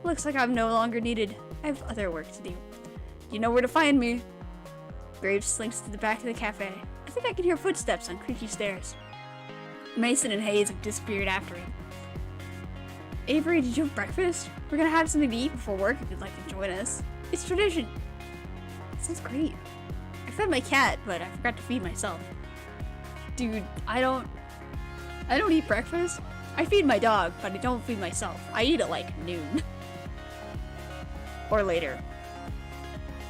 Looks like I'm no longer needed. I have other work to do. You know where to find me. Graves slinks to the back of the cafe. I think I can hear footsteps on creaky stairs. Mason and Hayes have disappeared after him. Avery, did you have breakfast? We're gonna have something to eat before work if you'd like to join us. It's tradition. Sounds great. I fed my cat, but I forgot to feed myself. Dude, I don't eat breakfast. I feed my dog, but I don't feed myself. I eat at like noon. Or later.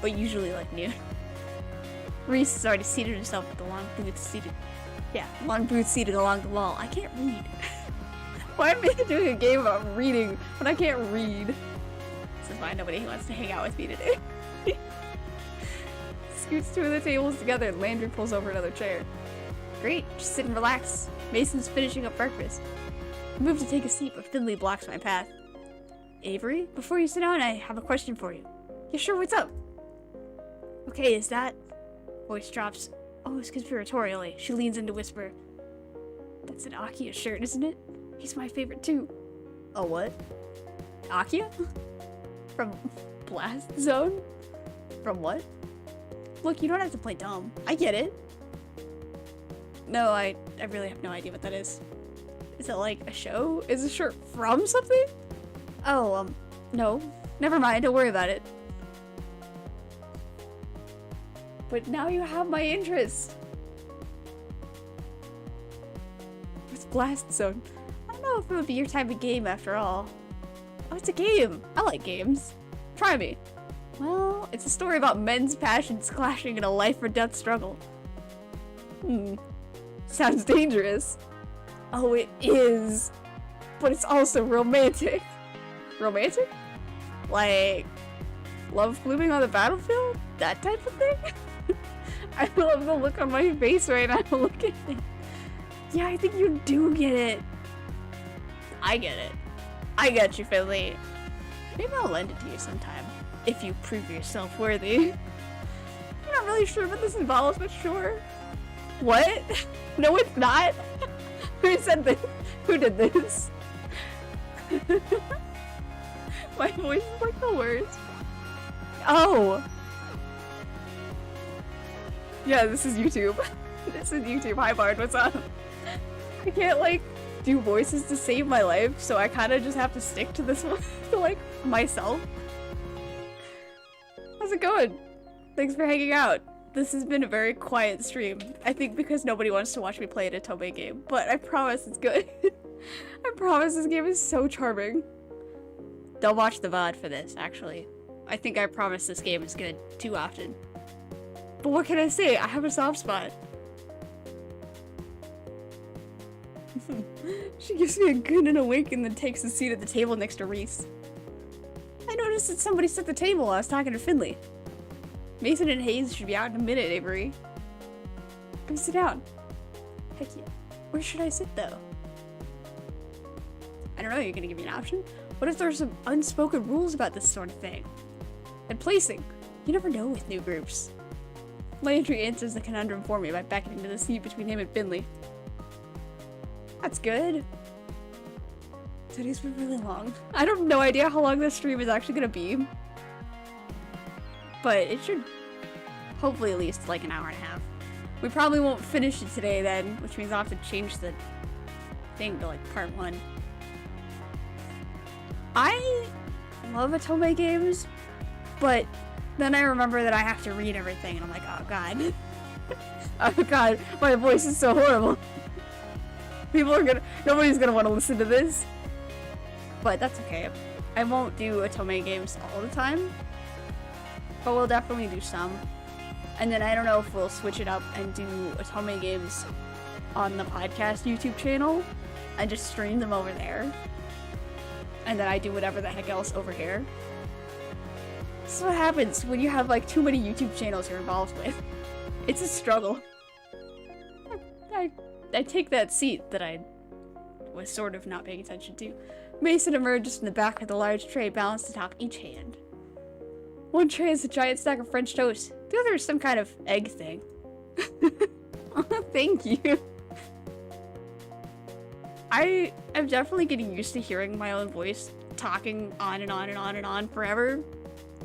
But usually like noon. Reese has already seated himself with the long boots seated along the wall. I can't read. Why am I doing a game about reading when I can't read? This is why nobody wants to hang out with me today. Scoots two of the tables together and Landry pulls over another chair. Great, just sit and relax. Mason's finishing up breakfast. I move to take a seat, but Finley blocks my path. Avery, before you sit down, I have a question for you. Yeah, sure, what's up? Okay, is that... Voice drops. Oh, it's conspiratorially. She leans in to whisper. That's an Akia shirt, isn't it? He's my favorite too. A what? Akia? From Blast Zone? From what? Look, you don't have to play dumb. I get it. No, I really have no idea what that is. Is it like a show? Is the shirt from something? Oh, no. Never mind, don't worry about it. But now you have my interest. What's Blast Zone? I don't know if it would be your type of game after all. Oh, it's a game. I like games. Try me. Well, it's a story about men's passions clashing in a life or death struggle. Sounds dangerous. Oh, it is. But it's also romantic. Romantic? Like, love blooming on the battlefield? That type of thing? I love the look on my face right now. Look at it. Yeah, I think you do get it. I get it. I get you, Finley. Maybe I'll lend it to you sometime. If you prove yourself worthy. I'm not really sure what this involves, but sure. What? No, it's not. Who said this? Who did this? My voice is like the worst. Oh. Yeah, this is YouTube. This is YouTube. Hi, Bard. What's up? I can't, like, do voices to save my life, so I kind of just have to stick to this one to, like, myself. How's it going? Thanks for hanging out. This has been a very quiet stream. I think because nobody wants to watch me play an otome game, but I promise it's good. I promise this game is so charming. Don't watch the VOD for this, actually. I think I promise this game is good too often. But what can I say? I have a soft spot. She gives me a good and a wink and then takes a seat at the table next to Reese. I noticed that somebody set the table while I was talking to Finley. Mason and Hayes should be out in a minute, Avery. Come sit down. Heck yeah. Where should I sit, though? I don't know, you're gonna give me an option? What if there's some unspoken rules about this sort of thing? And placing. You never know with new groups. Landry answers the conundrum for me by beckoning to the seat between him and Finley. That's good. Today's been really long. I have no idea how long this stream is actually gonna be. But it should hopefully at least like an hour and a half. We probably won't finish it today then, which means I'll have to change the thing to like part 1. I love otome games, but then I remember that I have to read everything and I'm like, oh god. Oh god, my voice is so horrible. Nobody's gonna want to listen to this. But that's okay. I won't do otome games all the time, but we'll definitely do some. And then I don't know if we'll switch it up and do otome games on the podcast YouTube channel and just stream them over there. And then I do whatever the heck else over here. This is what happens when you have like too many YouTube channels you're involved with. It's a struggle. I take that seat that I was sort of not paying attention to. Mason emerges from the back with a large tray balanced atop each hand. One tray is a giant stack of French toast. The other is some kind of egg thing. Oh, thank you. I am definitely getting used to hearing my own voice talking on and on and on and on forever.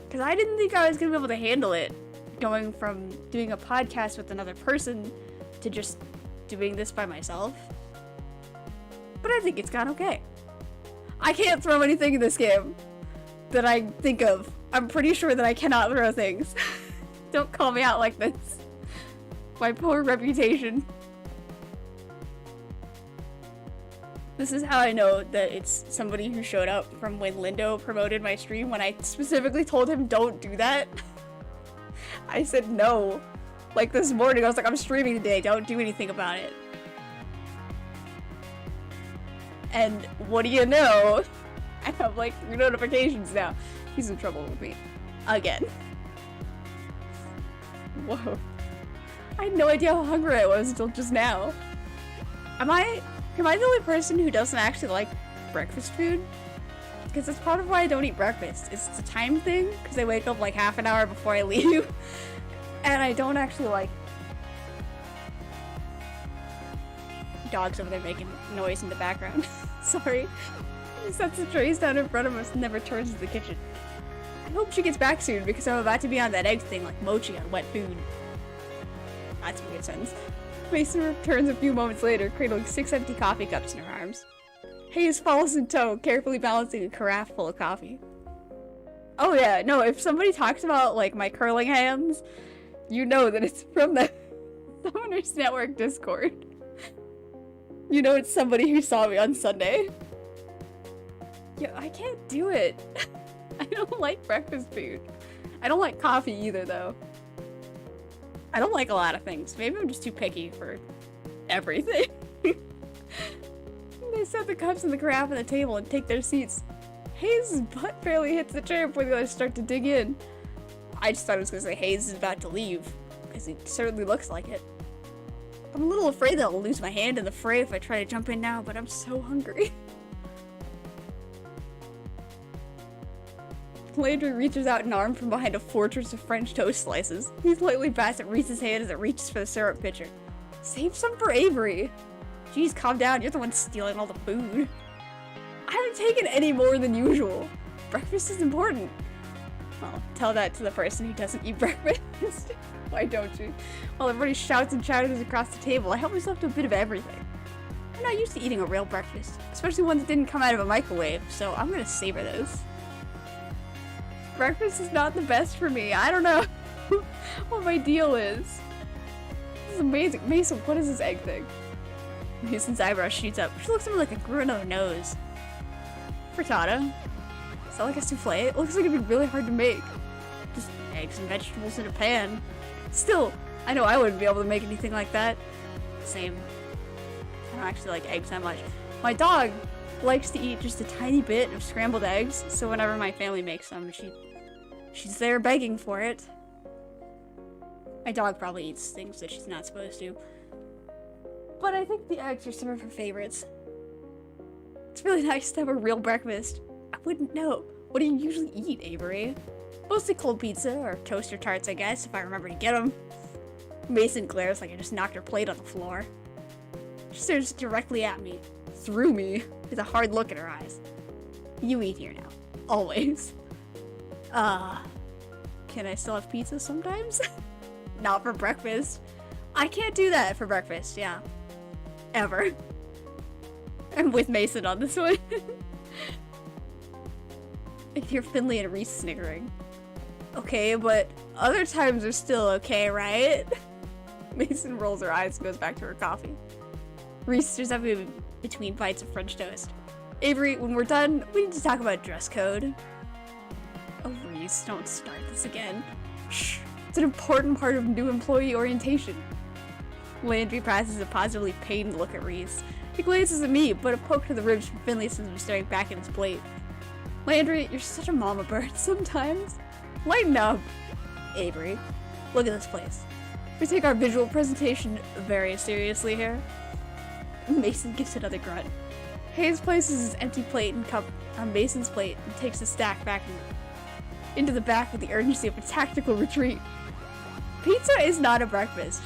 Because I didn't think I was going to be able to handle it. Going from doing a podcast with another person to just doing this by myself. But I think it's gone okay. I can't throw anything in this game that I think of. I'm pretty sure that I cannot throw things. Don't call me out like this. My poor reputation. This is how I know that it's somebody who showed up from when Lindo promoted my stream when I specifically told him don't do that. I said no. Like this morning, I was like, I'm streaming today, don't do anything about it. And what do you know? I have like 3 notifications now. He's in trouble with me. Again. Whoa. I had no idea how hungry I was until just now. Am I the only person who doesn't actually like breakfast food? Because that's part of why I don't eat breakfast. It's a time thing, because I wake up like half an hour before I leave. And I don't actually like... Dogs over there making noise in the background. Sorry. He sets the trays down in front of us and then returns to the kitchen. I hope she gets back soon because I'm about to be on that egg thing like mochi on wet food. That's a weird sentence. Mason returns a few moments later, cradling 6 empty coffee cups in her arms. Hayes follows in tow, carefully balancing a carafe full of coffee. Oh yeah, no, if somebody talks about like my curling hands, you know that it's from the Summoners Network Discord. You know it's somebody who saw me on Sunday. Yeah, I can't do it. I don't like breakfast food. I don't like coffee either, though. I don't like a lot of things. Maybe I'm just too picky for everything. They set the cups and the carafe on the table and take their seats. Hayes' butt barely hits the chair before the others start to dig in. I just thought I was going to say Hayes is about to leave, because he certainly looks like it. I'm a little afraid that I'll lose my hand in the fray if I try to jump in now, but I'm so hungry. Landry reaches out an arm from behind a fortress of French toast slices. He slightly bats at Reese's hand as it reaches for the syrup pitcher. Save some for Avery. Jeez, calm down. You're the one stealing all the food. I haven't taken any more than usual. Breakfast is important. Well, tell that to the person who doesn't eat breakfast. Why don't you? While everybody shouts and chatters across the table, I help myself to a bit of everything. I'm not used to eating a real breakfast, especially one that didn't come out of a microwave, so I'm gonna savor this. Breakfast is not the best for me. I don't know what my deal is. This is amazing. Mason, what is this egg thing? Mason's eyebrow shoots up. She looks at me like I grew another nose. Frittata. Is that like a souffle? It looks like it'd be really hard to make. Just eggs and vegetables in a pan. Still, I know I wouldn't be able to make anything like that. Same. I don't actually like eggs that much. My dog likes to eat just a tiny bit of scrambled eggs, so whenever my family makes them, she's there begging for it. My dog probably eats things that she's not supposed to. But I think the eggs are some of her favorites. It's really nice to have a real breakfast. I wouldn't know. What do you usually eat, Avery? Mostly cold pizza or toaster tarts, I guess, if I remember to get them. Mason glares like I just knocked her plate on the floor. She stares directly at me. through me with a hard look in her eyes. You eat here now. Always. Can I still have pizza sometimes? Not for breakfast. I can't do that for breakfast, yeah. Ever. I'm with Mason on this one. I hear Finley and Reese snickering. Okay, but other times are still okay, right? Mason rolls her eyes and goes back to her coffee. Reese stares at me between bites of French toast. Avery, when we're done, we need to talk about dress code. Oh, Reese, don't start this again. Shh, it's an important part of new employee orientation. Landry passes a positively pained look at Reese. He glances at me, but a poke to the ribs from Finley sends him staring back at his plate. Landry, you're such a mama bird sometimes. Lighten up. Avery, look at this place. We take our visual presentation very seriously here. Mason gives another grunt. Hayes places his empty plate and cup on Mason's plate and takes the stack back into the back with the urgency of a tactical retreat. Pizza is not a breakfast.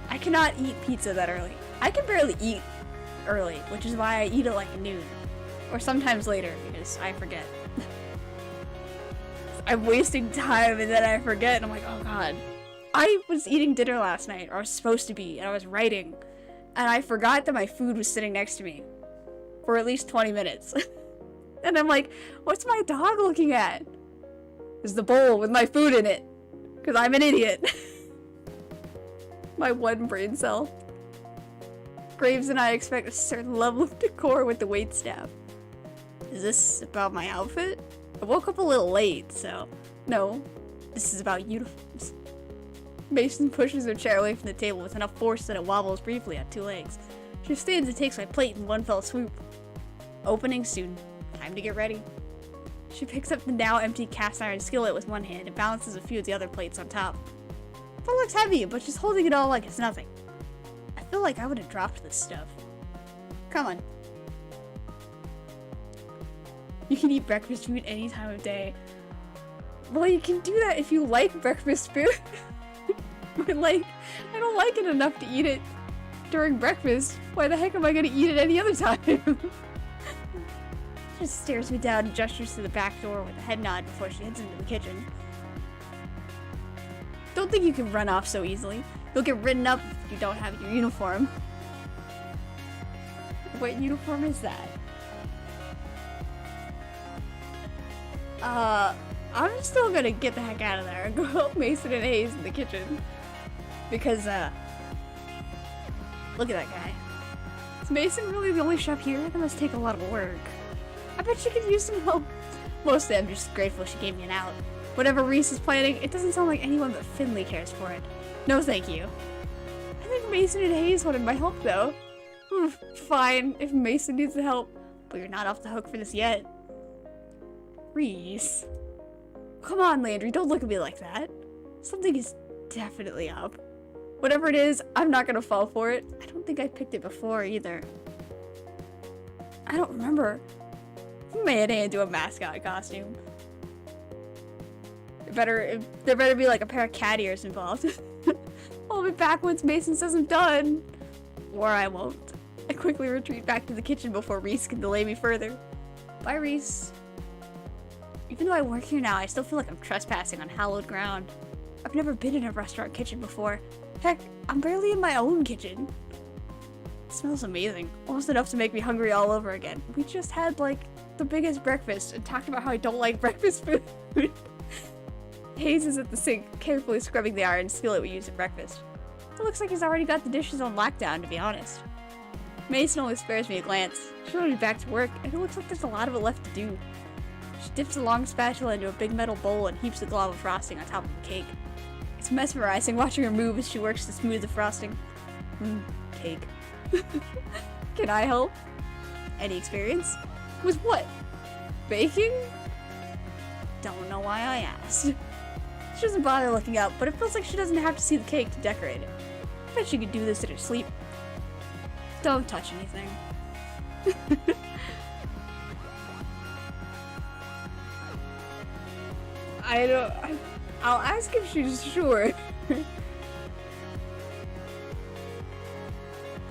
I cannot eat pizza that early. I can barely eat early, which is why I eat it like noon. Or sometimes later, because I forget. I'm wasting time and then I forget and I'm like, oh god. I was eating dinner last night, or I was supposed to be, and I was writing. And I forgot that my food was sitting next to me. For at least 20 minutes. And I'm like, what's my dog looking at? There's the bowl with my food in it. Because I'm an idiot. My one brain cell. Graves and I expect a certain level of decor with the waitstaff. Is this about my outfit? I woke up a little late, so... No, this is about uniforms. Mason pushes her chair away from the table with enough force that it wobbles briefly on two legs. She stands and takes my plate in one fell swoop. Opening soon. Time to get ready. She picks up the now empty cast iron skillet with one hand and balances a few of the other plates on top. It looks heavy, but she's holding it all like it's nothing. I feel like I would have dropped this stuff. Come on. You can eat breakfast food any time of day. Well, you can do that if you like breakfast food. But like, I don't like it enough to eat it during breakfast. Why the heck am I gonna eat it any other time? She just stares me down and gestures to the back door with a head nod before she heads into the kitchen. Don't think you can run off so easily. You'll get written up if you don't have your uniform. What uniform is that? I'm still gonna get the heck out of there and go help Mason and Hayes in the kitchen. Because, look at that guy. Is Mason really the only chef here? That must take a lot of work. I bet she could use some help. Mostly I'm just grateful she gave me an out. Whatever Reese is planning, it doesn't sound like anyone but Finley cares for it. No thank you. I think Mason and Hayes wanted my help though. Fine, if Mason needs the help, but you're not off the hook for this yet. Reese. Come on, Landry, don't look at me like that. Something is definitely up. Whatever it is, I'm not gonna fall for it. I don't think I picked it before either. I don't remember. Man, I didn't do a mascot costume. There better be like a pair of cat ears involved. I'll be back once Mason says I'm done. Or I won't. I quickly retreat back to the kitchen before Reese can delay me further. Bye, Reese. Even though I work here now, I still feel like I'm trespassing on hallowed ground. I've never been in a restaurant kitchen before. Heck, I'm barely in my own kitchen. It smells amazing. Almost enough to make me hungry all over again. We just had, like, the biggest breakfast and talked about how I don't like breakfast food. Hayes is at the sink, carefully scrubbing the iron skillet we use at breakfast. It looks like he's already got the dishes on lockdown, to be honest. Mason only spares me a glance. She'll be back to work, and it looks like there's a lot of it left to do. She dips a long spatula into a big metal bowl and heaps a glob of frosting on top of the cake. It's mesmerizing watching her move as she works to smooth the frosting. Cake. Can I help? Any experience? With what? Baking? Don't know why I asked. She doesn't bother looking up, but it feels like she doesn't have to see the cake to decorate it. I bet she could do this in her sleep. Don't touch anything. I'll ask if she's sure.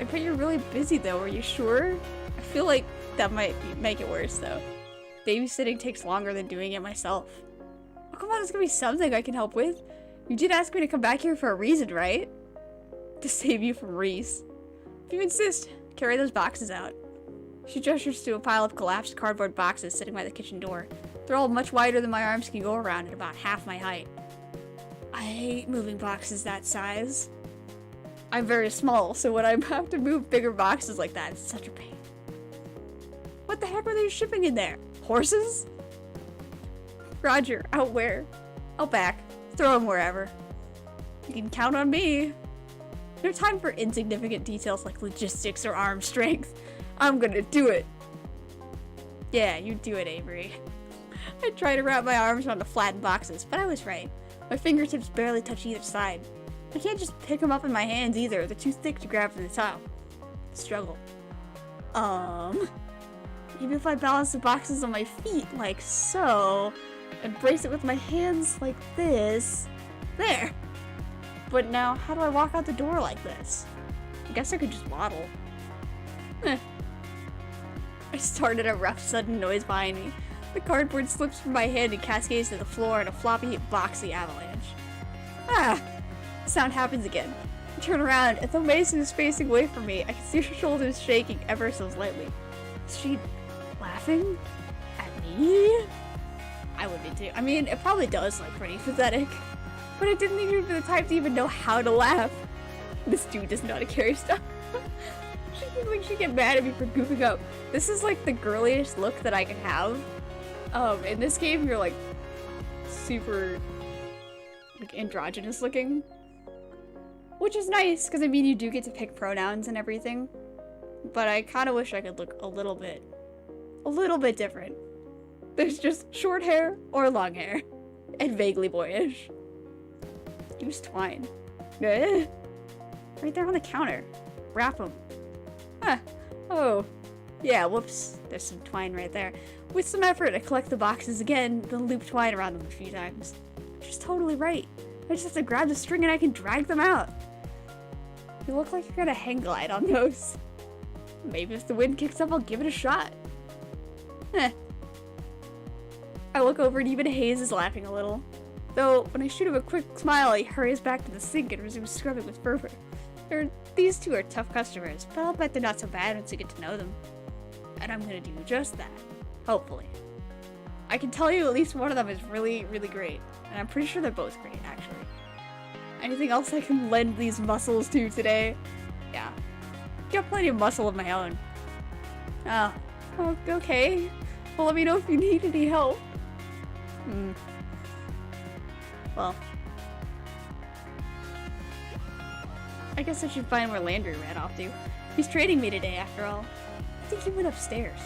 I bet you're really busy though, are you sure? I feel like that might make it worse, though. Babysitting takes longer than doing it myself. Oh, come on, there's gonna be something I can help with. You did ask me to come back here for a reason, right? To save you from Reese. If you insist, carry those boxes out. She gestures to a pile of collapsed cardboard boxes sitting by the kitchen door. They're all much wider than my arms can go around at about half my height. I hate moving boxes that size. I'm very small, so when I have to move bigger boxes like that, it's such a pain. What the heck were they shipping in there? Horses? Roger, out where? Out back. Throw them wherever. You can count on me. No time for insignificant details like logistics or arm strength. I'm gonna do it. Yeah, you do it, Avery. I tried to wrap my arms around the flattened boxes, but I was right. My fingertips barely touch either side. I can't just pick them up in my hands either. They're too thick to grab from the top. Struggle. Maybe if I balance the boxes on my feet like so, and brace it with my hands like this. There! But now, how do I walk out the door like this? I guess I could just waddle. I started a rough, sudden noise behind me. The cardboard slips from my hand and cascades to the floor in a floppy, boxy avalanche. Ah! The sound happens again. I turn around, and though Mason is facing away from me, I can see her shoulders shaking ever so slightly. Is she laughing at me? I would be too. I mean, it probably does look pretty pathetic. But I didn't even be the type to even know how to laugh. This dude doesn't know how to carry stuff. She feels like she'd get mad at me for goofing up. This is like the girliest look that I can have. In this game, you're like super like androgynous looking. Which is nice, because I mean you do get to pick pronouns and everything. But I kind of wish I could look a little bit different. There's just short hair or long hair. And vaguely boyish. Use twine. Right there on the counter. Wrap them. Huh. Oh. Yeah, whoops. There's some twine right there. With some effort, I collect the boxes again, then loop twine around them a few times. She's totally right. I just have to grab the string and I can drag them out. You look like you're gonna hang glide on those. Maybe if the wind kicks up, I'll give it a shot. I look over and even Hayes is laughing a little. Though, when I shoot him a quick smile, he hurries back to the sink and resumes scrubbing with fervor. These two are tough customers, but I'll bet they're not so bad once you get to know them. And I'm gonna do just that. Hopefully. I can tell you at least one of them is really, really great. And I'm pretty sure they're both great, actually. Anything else I can lend these muscles to today? Yeah. Got plenty of muscle of my own. Oh, okay. Well, let me know if you need any help. Well. I guess I should find where Landry ran off to. He's trading me today, after all. I think he went upstairs.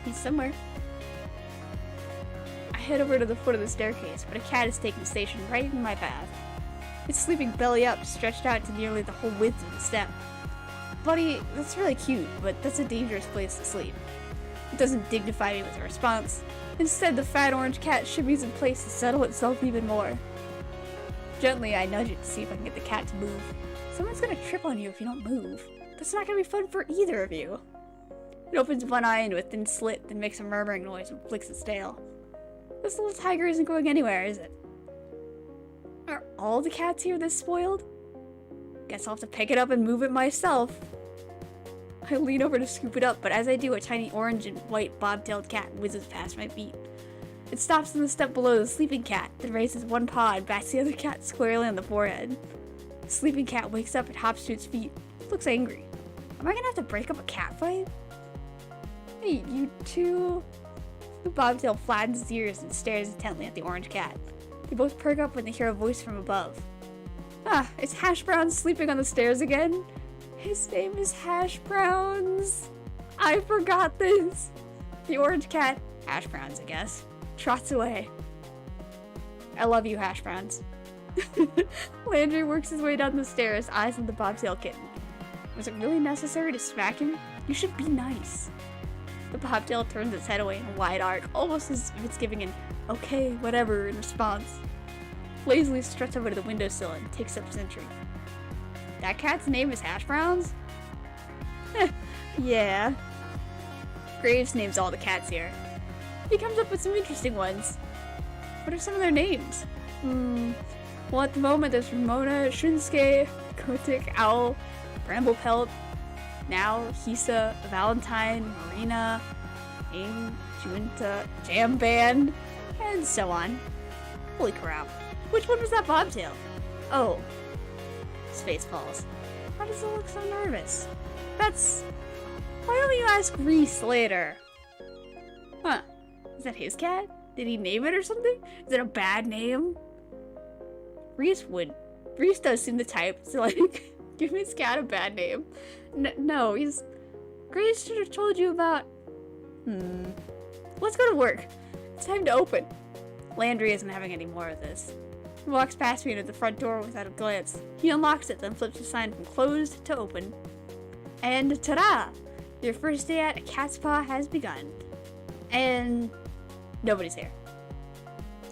He's somewhere. I head over to the foot of the staircase, but a cat is taking station right in my path. It's sleeping belly up, stretched out to nearly the whole width of the step. Buddy, that's really cute, but that's a dangerous place to sleep. It doesn't dignify me with a response. Instead, the fat orange cat shimmies in place to settle itself even more. Gently, I nudge it to see if I can get the cat to move. Someone's gonna trip on you if you don't move. That's not gonna be fun for either of you. It opens one eye into a thin slit, then makes a murmuring noise and flicks its tail. This little tiger isn't going anywhere, is it? Are all the cats here this spoiled? Guess I'll have to pick it up and move it myself. I lean over to scoop it up, but as I do, a tiny orange and white bob-tailed cat whizzes past my feet. It stops in the step below the sleeping cat, then raises one paw and bats the other cat squarely on the forehead. The sleeping cat wakes up and hops to its feet. It looks angry. Am I gonna have to break up a cat fight? Hey, you two. The bobtail flattens his ears and stares intently at the orange cat. They both perk up when they hear a voice from above. Ah, it's Hash Browns sleeping on the stairs again? His name is Hash Browns. I forgot this. The orange cat, Hash Browns I guess, trots away. I love you, Hash Browns. Landry works his way down the stairs, eyes on the bobtail kitten. Was it really necessary to smack him? You should be nice. The bobtail turns its head away in a wide arc, almost as if it's giving an okay, whatever in response. Lazily struts over to the windowsill and takes up sentry. That cat's name is Hash Browns? Yeah. Graves names all the cats here. He comes up with some interesting ones. What are some of their names? Well, at the moment there's Ramona, Shunsuke, Kotick, Owl, Bramblepelt, now Hisa, Valentine, Marina, Aim, Junta, Jam Band, and so on. Holy crap. Which one was that bobtail? Oh. Spaceballs. Why does it look so nervous? Why don't you ask Reese later? Huh. Is that his cat? Did he name it or something? Is it a bad name? Reese does seem the type to, like, give his cat a bad name. No, Grace should have told you about... Let's go to work. It's time to open. Landry isn't having any more of this. He walks past me to the front door without a glance. He unlocks it, then flips the sign from closed to open. And ta-da! Your first day at a cat spa has begun. And nobody's here.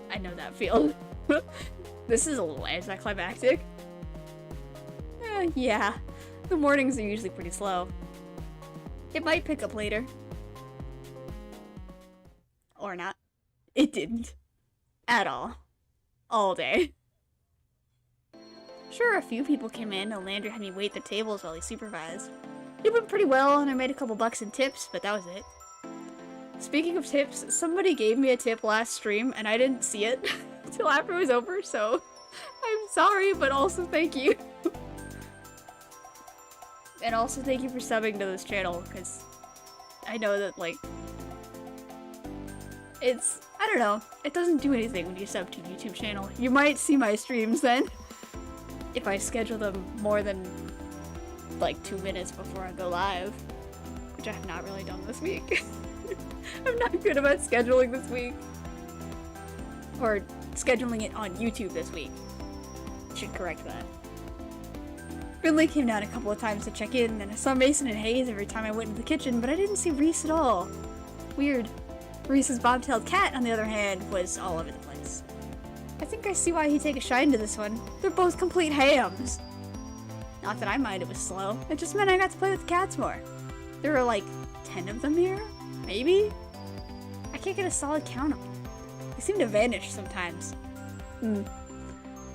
I know that feeling. This is a little anticlimactic. Yeah, the mornings are usually pretty slow. It might pick up later. Or not. It didn't. At all. All day. Sure, a few people came in and Landry had me wait the tables while he supervised. It went pretty well and I made a couple bucks in tips, but that was it. Speaking of tips, somebody gave me a tip last stream and I didn't see it until after it was over, so I'm sorry, but also thank you. And also thank you for subbing to this channel, because I know that, like, I don't know, it doesn't do anything when you sub to a YouTube channel. You might see my streams then, if I schedule them more than, like, 2 minutes before I go live, which I have not really done this week. I'm not good about scheduling this week. Or scheduling it on YouTube this week. Should correct that. Finley came down a couple of times to check in, and I saw Mason and Hayes every time I went into the kitchen, but I didn't see Reese at all. Weird. Reese's bobtailed cat, on the other hand, was all over the place. I think I see why he'd take a shine to this one. They're both complete hams. Not that I mind it was slow. It just meant I got to play with the cats more. There were like 10 of them here? Maybe? I can't get a solid count on them. They seem to vanish sometimes.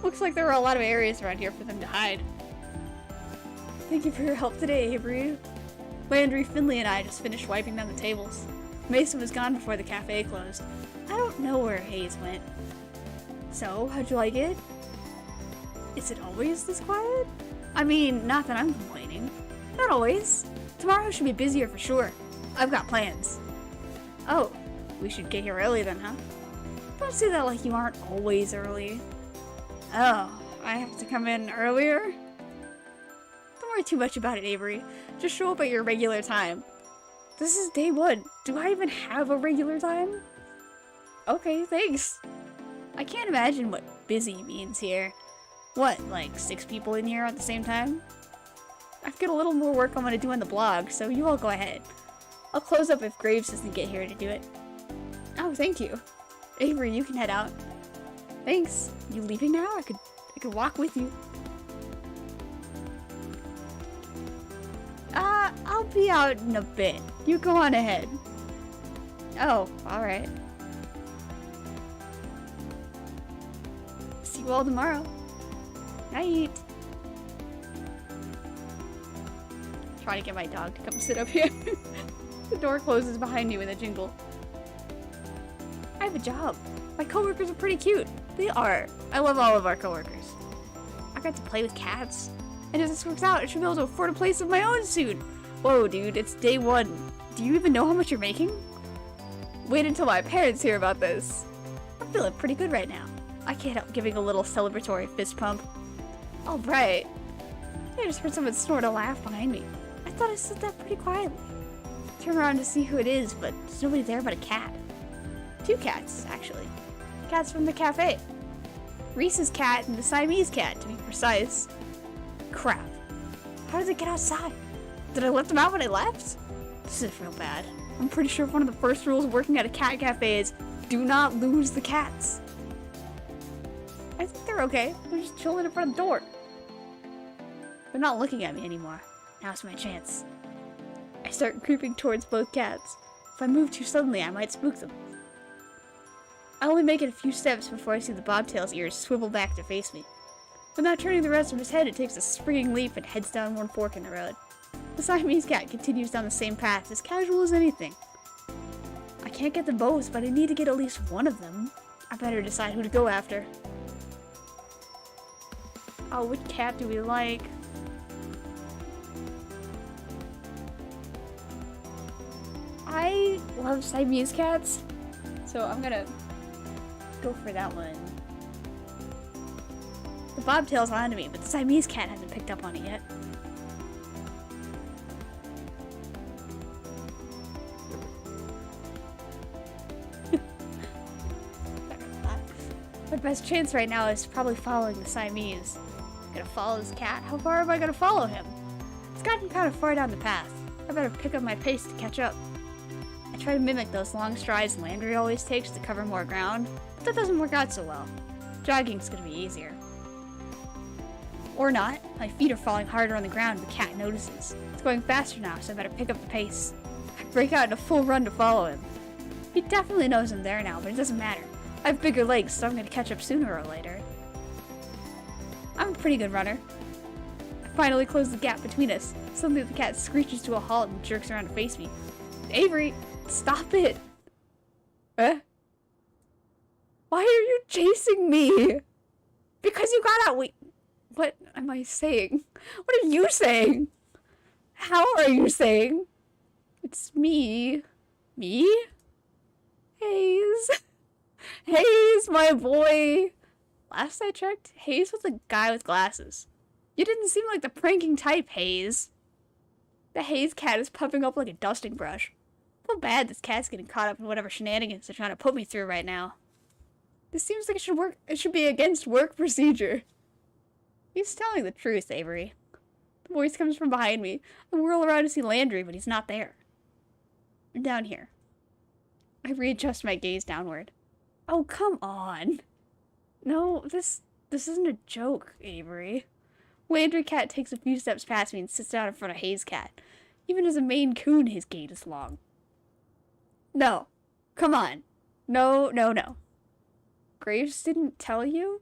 Looks like there were a lot of areas around here for them to hide. Thank you for your help today, Avery. Landry, Finley, and I just finished wiping down the tables. Mason was gone before the cafe closed. I don't know where Hayes went. So, how'd you like it? Is it always this quiet? I mean, not that I'm complaining. Not always. Tomorrow should be busier for sure. I've got plans. Oh, we should get here early then, huh? Don't say that like you aren't always early. Oh, I have to come in earlier? Don't worry too much about it, Avery. Just show up at your regular time. This is day 1. Do I even have a regular time? Okay, thanks. I can't imagine what busy means here. What, like 6 people in here at the same time? I've got a little more work I'm gonna do on the blog, so you all go ahead. I'll close up if Graves doesn't get here to do it. Oh, thank you. Avery, you can head out. Thanks. You leaving now? I could walk with you. I'll be out in a bit. You go on ahead. Oh, alright. See you all tomorrow. Night. Try to get my dog to come sit up here. The door closes behind you with a jingle. I have a job. My coworkers are pretty cute. They are. I love all of our coworkers. I got to play with cats. And if this works out, I should be able to afford a place of my own soon. Whoa, dude, it's day 1. Do you even know how much you're making? Wait until my parents hear about this. I'm feeling pretty good right now. I can't help giving a little celebratory fist pump. All right. I just heard someone snort a laugh behind me. I thought I said that pretty quietly. Turn around to see who it is, but there's nobody there but a cat. 2 cats, actually. Cats from the cafe. Reese's cat and the Siamese cat, to be precise. Crap. How did they get outside? Did I let them out when I left? This is real bad. I'm pretty sure one of the first rules working at a cat cafe is do not lose the cats. I think they're okay. They're just chilling in front of the door. They're not looking at me anymore. Now's my chance. I start creeping towards both cats. If I move too suddenly, I might spook them. I only make it a few steps before I see the bobtail's ears swivel back to face me. Without turning the rest of his head, it takes a springing leap and heads down one fork in the road. The Siamese cat continues down the same path, as casual as anything. I can't get them both, but I need to get at least one of them. I better decide who to go after. Oh, what cat do we like? I love Siamese cats, so I'm gonna go for that one. The bobtail's onto me, but the Siamese cat hasn't picked up on it yet. My best chance right now is probably following the Siamese. I'm gonna follow this cat. How far am I gonna follow him? It's gotten kind of far down the path. I better pick up my pace to catch up. I try to mimic those long strides Landry always takes to cover more ground, but that doesn't work out so well. Jogging's gonna be easier. Or not. My feet are falling harder on the ground, the cat notices. It's going faster now, so I better pick up the pace. I break out in a full run to follow him. He definitely knows I'm there now, but it doesn't matter. I have bigger legs, so I'm gonna catch up sooner or later. I'm a pretty good runner. I finally close the gap between us. Suddenly the cat screeches to a halt and jerks around to face me. Avery, stop it! Why are you chasing me? Because you got out. Wait, what am I saying? What are you saying? How are you saying? It's me. Me? Hayes. Hayes, my boy. Last I checked, Hayes was a guy with glasses. You didn't seem like the pranking type, Hayes. The Hayes cat is puffing up like a dusting brush. I feel bad this cat's getting caught up in whatever shenanigans they're trying to put me through right now. This seems like it should be against work procedure. He's telling the truth, Avery. The voice comes from behind me. I whirl around to see Landry, but he's not there. I'm down here. I readjust my gaze downward. Oh, come on. No, this isn't a joke, Avery. Landry cat takes a few steps past me and sits down in front of Hayes cat. Even as a Maine Coon, his gait is long. No. Come on. No, no, no. Graves didn't tell you?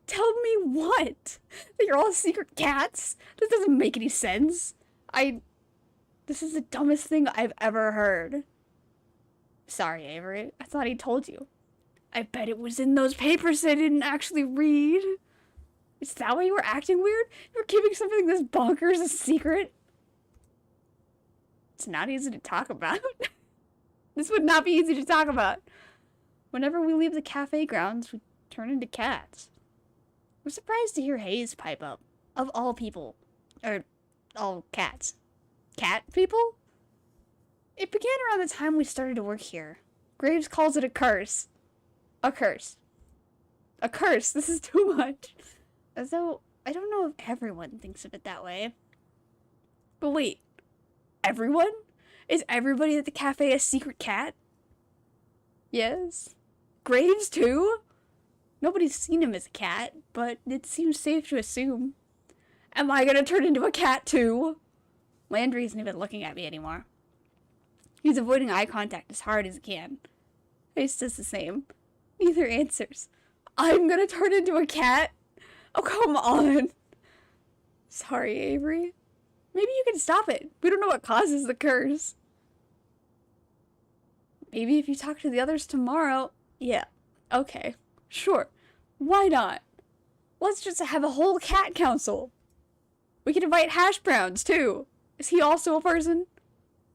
Tell me what? That you're all secret cats? This doesn't make any sense. This is the dumbest thing I've ever heard. Sorry, Avery. I thought he told you. I bet it was in those papers I didn't actually read. Is that why you were acting weird? You were keeping something this bonkers a secret? It's not easy to talk about. This would not be easy to talk about. Whenever we leave the cafe grounds, we turn into cats. I'm surprised to hear Hayes pipe up. Of all people. Or, all cats. Cat people? It began around the time we started to work here. Graves calls it a curse. A curse. A curse. This is too much. As though, I don't know if everyone thinks of it that way. But wait. Everyone? Is everybody at the cafe a secret cat? Yes. Graves too? Nobody's seen him as a cat, but it seems safe to assume. Am I gonna turn into a cat too? Landry isn't even looking at me anymore. He's avoiding eye contact as hard as he can. Hayes does the same. Neither answers. I'm gonna turn into a cat? Oh, come on. Sorry, Avery. Maybe you can stop it. We don't know what causes the curse. Maybe if you talk to the others tomorrow. Yeah, okay. Sure. Why not? Let's just have a whole cat council. We can invite Hash Browns, too. Is he also a person?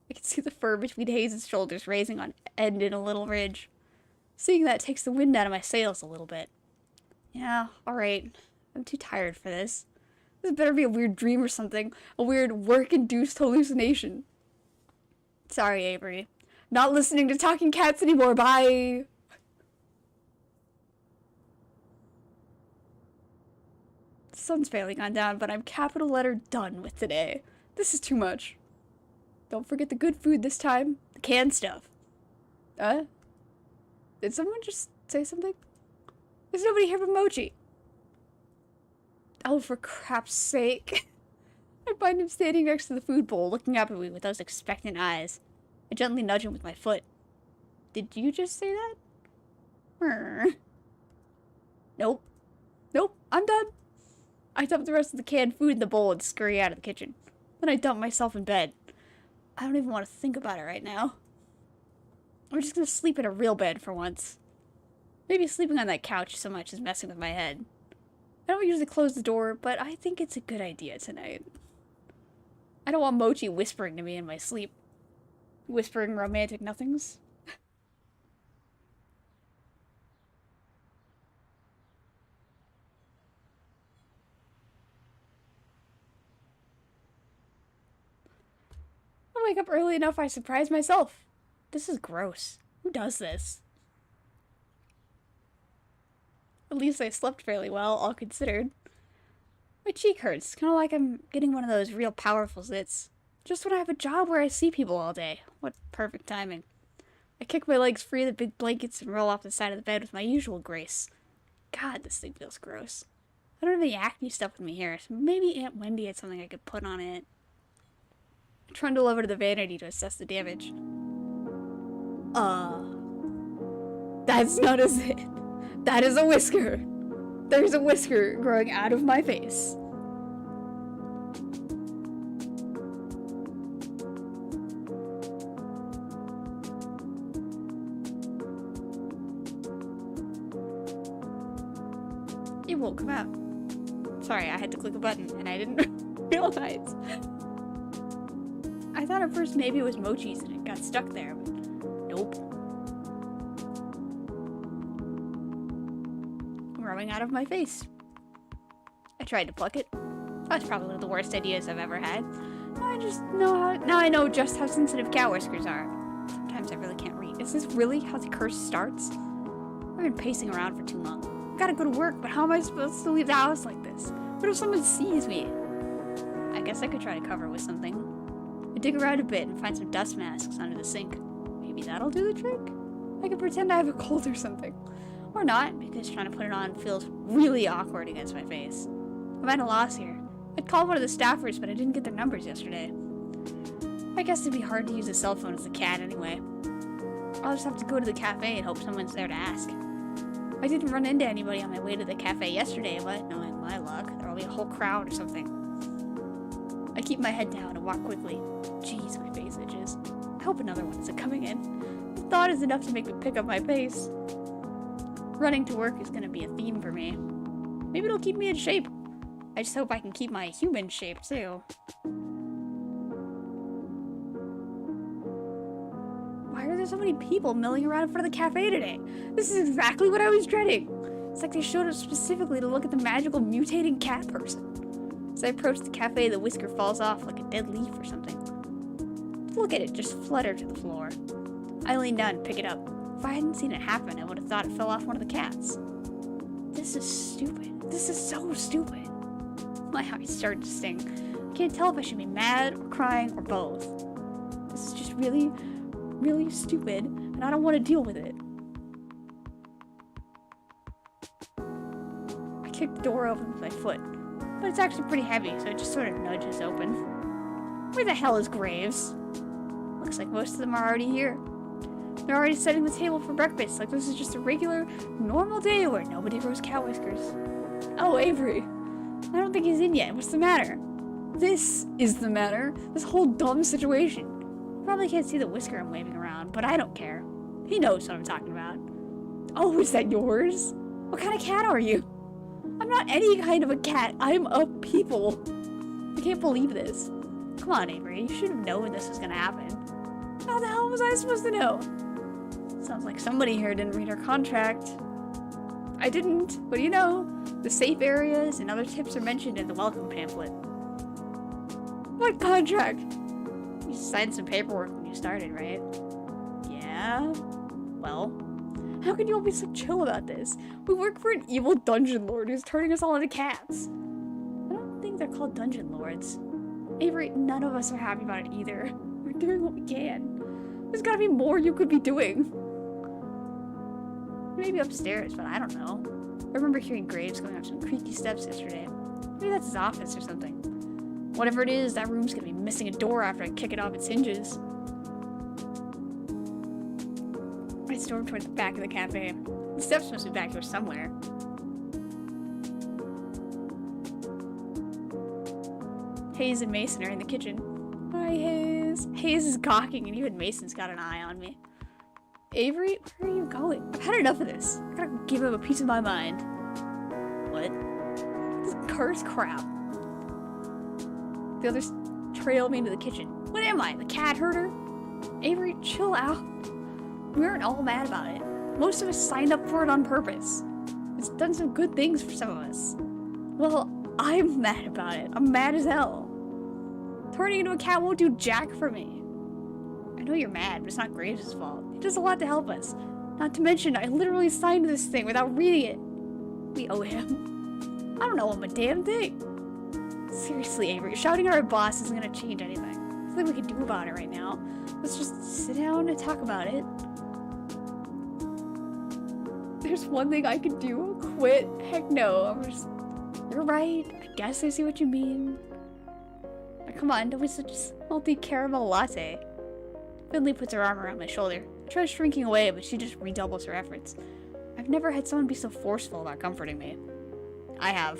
I can see the fur between Hayes' shoulders raising on end in a little ridge. Seeing that takes the wind out of my sails a little bit. Yeah, alright. I'm too tired for this. This better be a weird dream or something. A weird work-induced hallucination. Sorry, Avery. Not listening to talking cats anymore. Bye! The sun's barely gone down, but I'm capital letter done with today. This is too much. Don't forget the good food this time. The canned stuff. Did someone just say something? There's nobody here but Mochi. Oh, for crap's sake. I find him standing next to the food bowl, looking up at me with those expectant eyes. I gently nudge him with my foot. Did you just say that? Nope. Nope, I'm done. I dump the rest of the canned food in the bowl and scurry out of the kitchen. Then I dump myself in bed. I don't even want to think about it right now. I'm just gonna sleep in a real bed for once. Maybe sleeping on that couch so much is messing with my head. I don't usually close the door, but I think it's a good idea tonight. I don't want Mochi whispering to me in my sleep. Whispering romantic nothings. I wake up early enough I surprise myself. This is gross. Who does this? At least I slept fairly well, all considered. My cheek hurts, kind of like I'm getting one of those real powerful zits. Just when I have a job where I see people all day. What perfect timing. I kick my legs free of the big blankets and roll off the side of the bed with my usual grace. God, this thing feels gross. I don't have any acne stuff with me here, so maybe Aunt Wendy had something I could put on it. I trundle over to the vanity to assess the damage. That's not a zit. That is a whisker. There's a whisker growing out of my face. It won't come out. Sorry, I had to click a button and I didn't realize. I thought at first maybe it was Mochi's and it got stuck there, but nope. Growing out of my face. I tried to pluck it. That's probably one of the worst ideas I've ever had. Now I know just how sensitive cat whiskers are. Sometimes I really can't read. Is this really how the curse starts? I've been pacing around for too long. I've gotta go to work, but how am I supposed to leave the house like this? What if someone sees me? I guess I could try to cover with something. I dig around a bit and find some dust masks under the sink. Maybe that'll do the trick? I could pretend I have a cold or something. Or not, because trying to put it on feels really awkward against my face. I'm at a loss here. I'd called one of the staffers, but I didn't get their numbers yesterday. I guess it'd be hard to use a cell phone as a cat anyway. I'll just have to go to the cafe and hope someone's there to ask. I didn't run into anybody on my way to the cafe yesterday, but knowing my luck, there'll be a whole crowd or something. I keep my head down and walk quickly. Jeez, my face itches. I hope another one isn't coming in. The thought is enough to make me pick up my pace. Running to work is going to be a theme for me. Maybe it'll keep me in shape. I just hope I can keep my human shape, too. Why are there so many people milling around in front of the cafe today? This is exactly what I was dreading. It's like they showed up specifically to look at the magical mutating cat person. As I approach the cafe, the whisker falls off like a dead leaf or something. Look at it just flutter to the floor. I lean down and pick it up. If I hadn't seen it happen, I would have thought it fell off one of the cats. This is stupid. This is so stupid. My eyes start to sting. I can't tell if I should be mad or crying or both. This is just really, really stupid, and I don't want to deal with it. I kick the door open with my foot, but it's actually pretty heavy, so it just sort of nudges open. Where the hell is Graves? Looks like most of them are already here. They're already setting the table for breakfast, like this is just a regular, normal day where nobody grows cat whiskers. Oh, Avery. I don't think he's in yet. What's the matter? This is the matter. This whole dumb situation. You probably can't see the whisker I'm waving around, but I don't care. He knows what I'm talking about. Oh, is that yours? What kind of cat are you? I'm not any kind of a cat. I'm a people. I can't believe this. Come on, Avery. You should have known this was gonna happen. How the hell was I supposed to know? Sounds like somebody here didn't read our contract. I didn't. What do you know? The safe areas and other tips are mentioned in the welcome pamphlet. What contract? You signed some paperwork when you started, right? Yeah? Well, how can you all be so chill about this? We work for an evil dungeon lord who's turning us all into cats. I don't think they're called dungeon lords. Avery, none of us are happy about it either. We're doing what we can. There's gotta be more you could be doing. Maybe upstairs, but I don't know. I remember hearing Graves going up some creaky steps yesterday. Maybe that's his office or something. Whatever it is, that room's gonna be missing a door after I kick it off its hinges. storm toward the back of the cafe. The steps must be back here somewhere. Hayes and Mason are in the kitchen. Hi, Hayes. Hayes is gawking, and even Mason's got an eye on me. Avery, where are you going? I've had enough of this. I gotta give him a piece of my mind. What? This cursed crap. The others trail me into the kitchen. What am I, the cat herder? Avery, chill out. We aren't all mad about it. Most of us signed up for it on purpose. It's done some good things for some of us. Well, I'm mad about it. I'm mad as hell. Turning into a cat won't do jack for me. I know you're mad, but it's not Graves' fault. He does a lot to help us. Not to mention, I literally signed this thing without reading it. We owe him. I don't owe him a damn thing. Seriously, Avery, shouting at our boss isn't gonna change anything. There's nothing we can do about it right now. Let's just sit down and talk about it. There's one thing I can do. Quit? Heck no. You're right. I guess I see what you mean. Now, come on, don't be such a salty caramel latte. Finley puts her arm around my shoulder. I try shrinking away, but she just redoubles her efforts. I've never had someone be so forceful about comforting me. I have.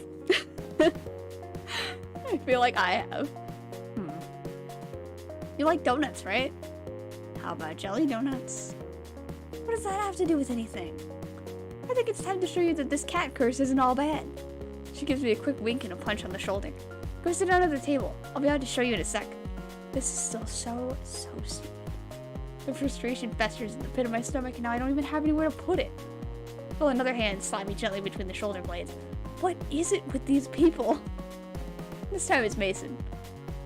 I feel like I have. You like donuts, right? How about jelly donuts? What does that have to do with anything? I think it's time to show you that this cat curse isn't all bad. She gives me a quick wink and a punch on the shoulder. Go sit down at the table. I'll be out to show you in a sec. This is still so stupid. The frustration festers in the pit of my stomach, and now I don't even have anywhere to put it. Well, another hand slide me gently between the shoulder blades. What is it with these people? This time it's Mason.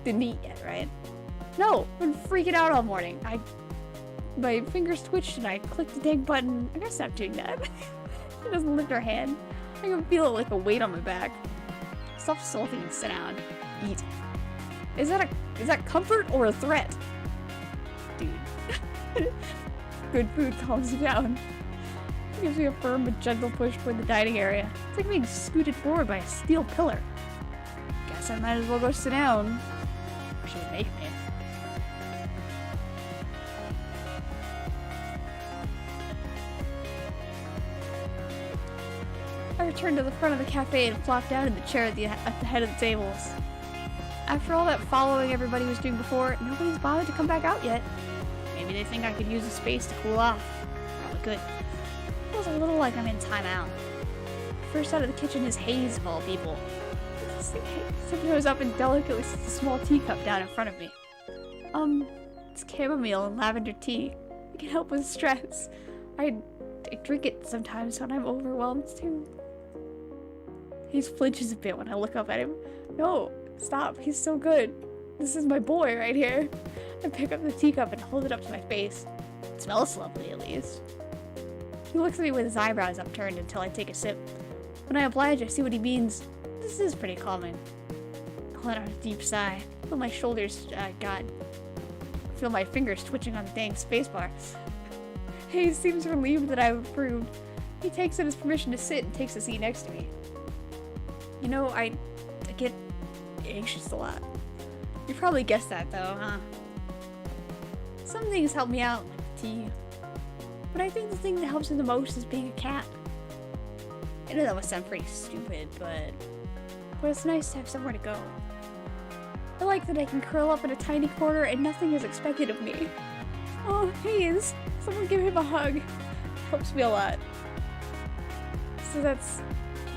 Didn't eat yet, right? No, I've been freaking out all morning. My fingers twitched and I clicked the dang button. I gotta stop doing that. She doesn't lift her hand. I can feel it like a weight on my back. Stop sulking and sit down. Eat. Is that comfort or a threat? Dude. Good food calms you down. It gives me a firm but gentle push toward the dining area. It's like being scooted forward by a steel pillar. Guess I might as well go sit down. Or she would make me. I returned to the front of the cafe and flopped down in the chair at the head of the tables. After all that following everybody was doing before, nobody's bothered to come back out yet. Maybe they think I could use the space to cool off. Probably could. It feels a little like I'm in timeout. First out of the kitchen is Hayes, of all people. He goes up and delicately sets a small teacup down in front of me. It's chamomile and lavender tea. It can help with stress. I drink it sometimes when I'm overwhelmed too. He flinches a bit when I look up at him. No, stop, he's so good. This is my boy right here. I pick up the teacup and hold it up to my face. It smells lovely, at least. He looks at me with his eyebrows upturned until I take a sip. When I oblige, I see what he means. This is pretty calming. I let out a deep sigh. I feel my shoulders, feel my fingers twitching on the dang spacebar. Hayes seems relieved that I've approved. He takes it as permission to sit and takes a seat next to me. You know, I get anxious a lot. You probably guessed that though, huh? Some things help me out, like tea. But I think the thing that helps me the most is being a cat. I know that must sound pretty stupid, but it's nice to have somewhere to go. I like that I can curl up in a tiny corner and nothing is expected of me. Oh, Hayes, someone give him a hug. Helps me a lot. So it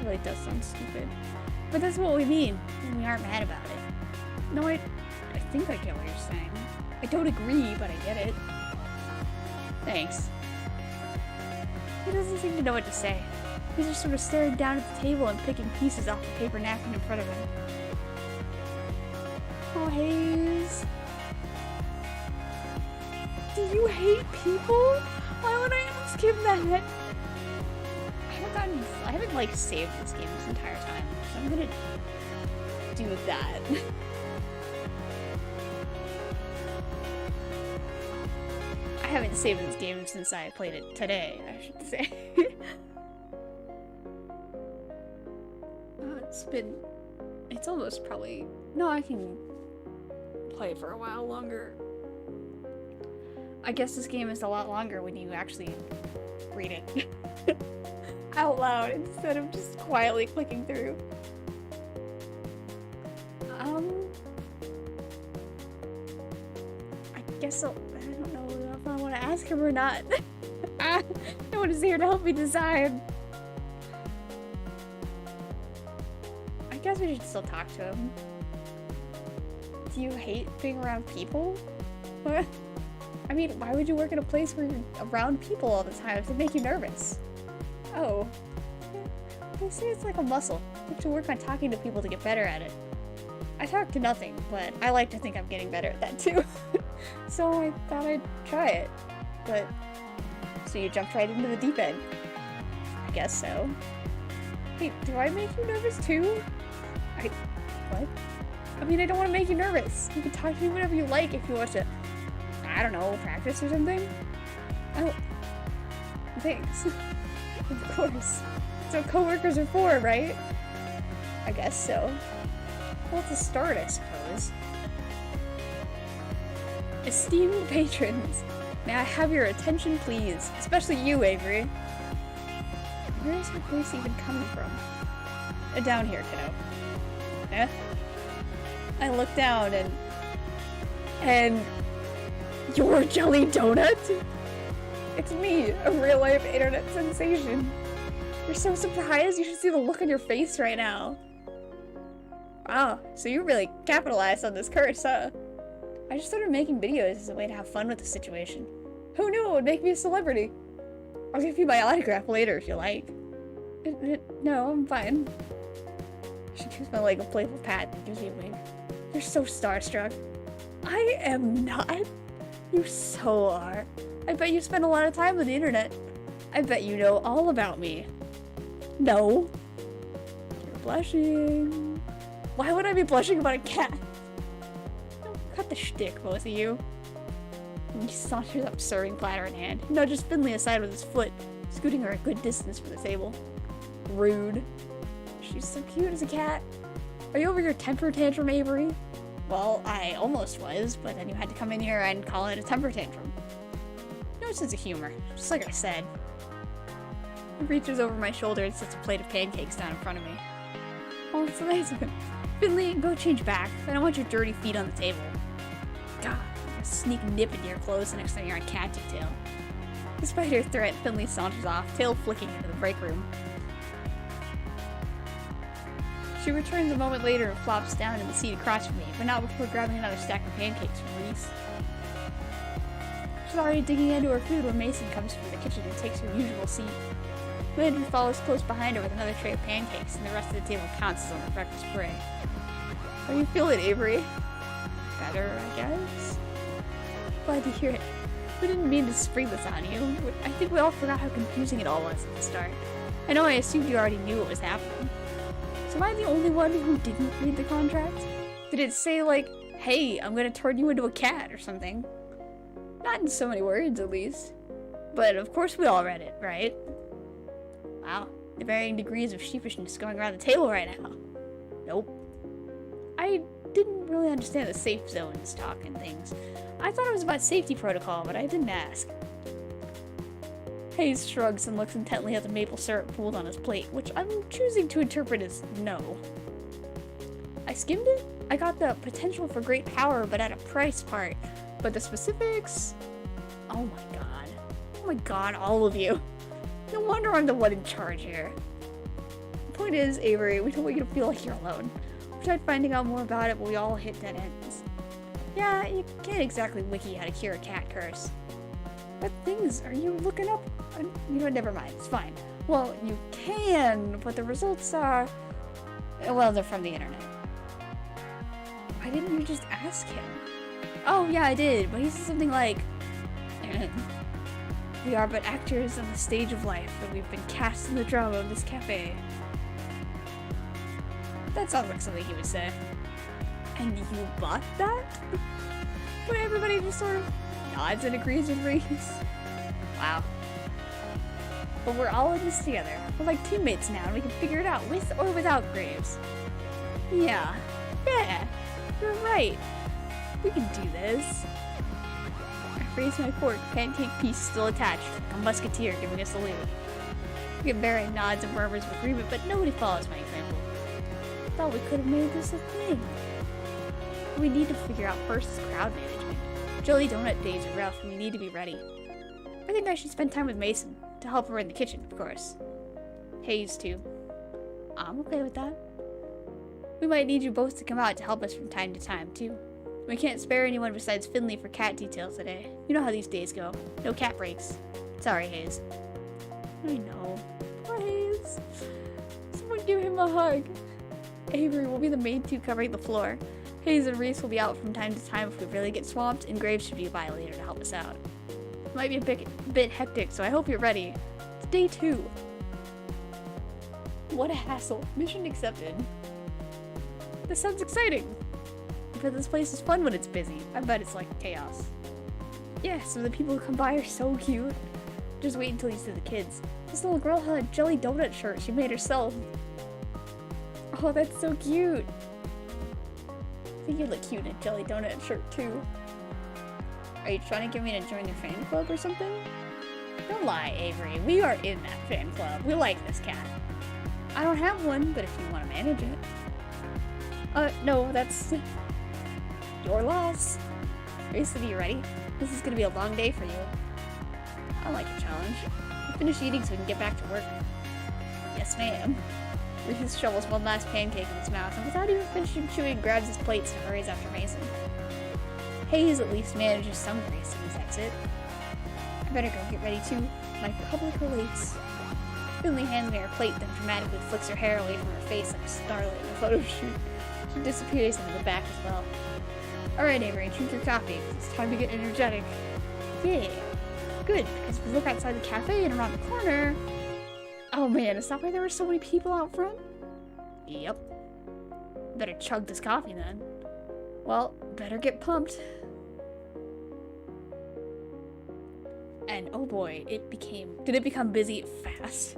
really does sound stupid. But that's what we mean when we aren't mad about it. No, I think I get what you're saying. I don't agree, but I get it. Thanks. He doesn't seem to know what to say. He's just sort of staring down at the table and picking pieces off the paper napkin in front of him. Oh, Hayes. Do you hate people? Why would I ask him that? I haven't like saved this game this entire time, so I'm gonna do that. I haven't saved this game since I played it today, I should say. It's almost probably, no, I can play for a while longer. I guess this game is a lot longer when you actually read it out loud instead of just quietly clicking through. I guess I don't know if I want to ask him or not. No one is here to help me decide. I guess we should still talk to him. Do you hate being around people? What? I mean, why would you work in a place where you're around people all the time if they make you nervous? Oh. They say it's like a muscle. You have to work on talking to people to get better at it. I talk to nothing, but I like to think I'm getting better at that too. So I thought I'd try it. But, so you jumped right into the deep end. I guess so. Wait, do I make you nervous too? What? I mean, I don't want to make you nervous. You can talk to me whenever you like if you want to, I don't know, practice or something. Oh, thanks. Of course. That's what coworkers are for, right? I guess so. Well, it's a start, I suppose. Esteemed patrons, may I have your attention, please? Especially you, Avery. Where is her voice even coming from? Down here, kiddo. Eh? I look down and your jelly donut? It's me, a real-life internet sensation. You're so surprised, you should see the look on your face right now. Wow, so you really capitalized on this curse, huh? I just started making videos as a way to have fun with the situation. Who knew it would make me a celebrity? I'll give you my autograph later if you like. No, I'm fine. She gives my leg a playful pat and gives me a wink. You're so starstruck. I am not. You so are. I bet you spend a lot of time on the internet. I bet you know all about me. No. You're blushing. Why would I be blushing about a cat? Cut the shtick, both of you. And he saunters up, serving platter in hand. He nudges Finley aside with his foot, scooting her a good distance from the table. Rude. She's so cute as a cat. Are you over your temper tantrum, Avery? Well, I almost was, but then you had to come in here and call it a temper tantrum. No sense of humor, just like I said. He reaches over my shoulder and sets a plate of pancakes down in front of me. Oh, it's amazing. Finley, go change back. I don't want your dirty feet on the table. God, I'm gonna sneak nip into your clothes the next time you're on cat detail. Despite her threat, Finley saunters off, tail flicking into the break room. She returns a moment later and flops down in the seat across from me, but not before grabbing another stack of pancakes from Reese. She's already digging into her food when Mason comes from the kitchen and takes her usual seat. Landon follows close behind her with another tray of pancakes, and the rest of the table pounces on the breakfast prey. How do you feel it, Avery? Better, I guess? Glad to hear it. We didn't mean to spring this on you. I think we all forgot how confusing it all was at the start. I know I assumed you already knew what was happening. So am I the only one who didn't read the contract? Did it say, like, hey, I'm gonna turn you into a cat or something? Not in so many words, at least. But of course we all read it, right? Wow, the varying degrees of sheepishness going around the table right now. Nope. I didn't really understand the safe zones talk and things. I thought it was about safety protocol, but I didn't ask. Hayes shrugs and looks intently at the maple syrup pooled on his plate, which I'm choosing to interpret as no. I skimmed it? I got the potential for great power but at a price part, but the specifics? Oh my god. Oh my god, all of you. No wonder I'm the one in charge here. The point is, Avery, we don't want you to feel like you're alone. We tried finding out more about it, but we all hit dead ends. Yeah, you can't exactly wiki how to cure a cat curse. What things are you looking up? You know, never mind, it's fine. Well, you can, but the results are... well, they're from the internet. Why didn't you just ask him? Oh, yeah, I did, but he said something like... we are but actors on the stage of life, and we've been cast in the drama of this cafe. That sounds like something he would say. And you bought that? But everybody just sort of nods and agrees with Reese. Wow. But we're all in this together. We're like teammates now, and we can figure it out with or without Graves. Yeah. Yeah. You're right. We can do this. raise my fork, pancake piece still attached, like a musketeer giving a salute. We get varying nods and murmurs of agreement, but nobody follows my example. Thought we could have made this a thing. What we need to figure out first is crowd management. Jelly donut days are rough and we need to be ready. I think I should spend time with Mason, to help her in the kitchen, of course. Hayes, too. I'm okay with that. We might need you both to come out to help us from time to time, too. We can't spare anyone besides Finley for cat details today. You know how these days go. No cat breaks. Sorry, Hayes. I know. Poor Hayes. Someone give him a hug. Avery will be the main two covering the floor. Hayes and Reese will be out from time to time if we really get swamped, and Graves should be by later to help us out. It might be a bit hectic, so I hope you're ready. It's day 2. What a hassle. Mission accepted. This sounds exciting. But this place is fun when it's busy. I bet it's like chaos. Yeah, some of the people who come by are so cute. Just wait until you see the kids. This little girl had a jelly donut shirt she made herself. Oh, that's so cute. I think you'd look cute in a jelly donut shirt too. Are you trying to get me to join your fan club or something? Don't lie, Avery. We are in that fan club. We like this cat. I don't have one, but if you want to manage it. No, that's your loss. Grayson, are you ready? This is gonna be a long day for you. I like a challenge. Finish eating so we can get back to work. Yes, ma'am. Reese shovels one last pancake in his mouth, and without even finishing chewing, grabs his plates and hurries after Mason. Hayes at least manages some grace in his exit. I better go get ready too. My public relates. Finley hands me her plate, then dramatically flicks her hair away from her face like a starlet in a photo shoot. She disappears into the back as well. Alright, Avery, drink your coffee. It's time to get energetic. Yeah. Good, because if we look outside the cafe and around the corner... Oh man, is that why there were so many people out front? Yep. Better chug this coffee then. Well, better get pumped. And oh boy, did it become busy fast.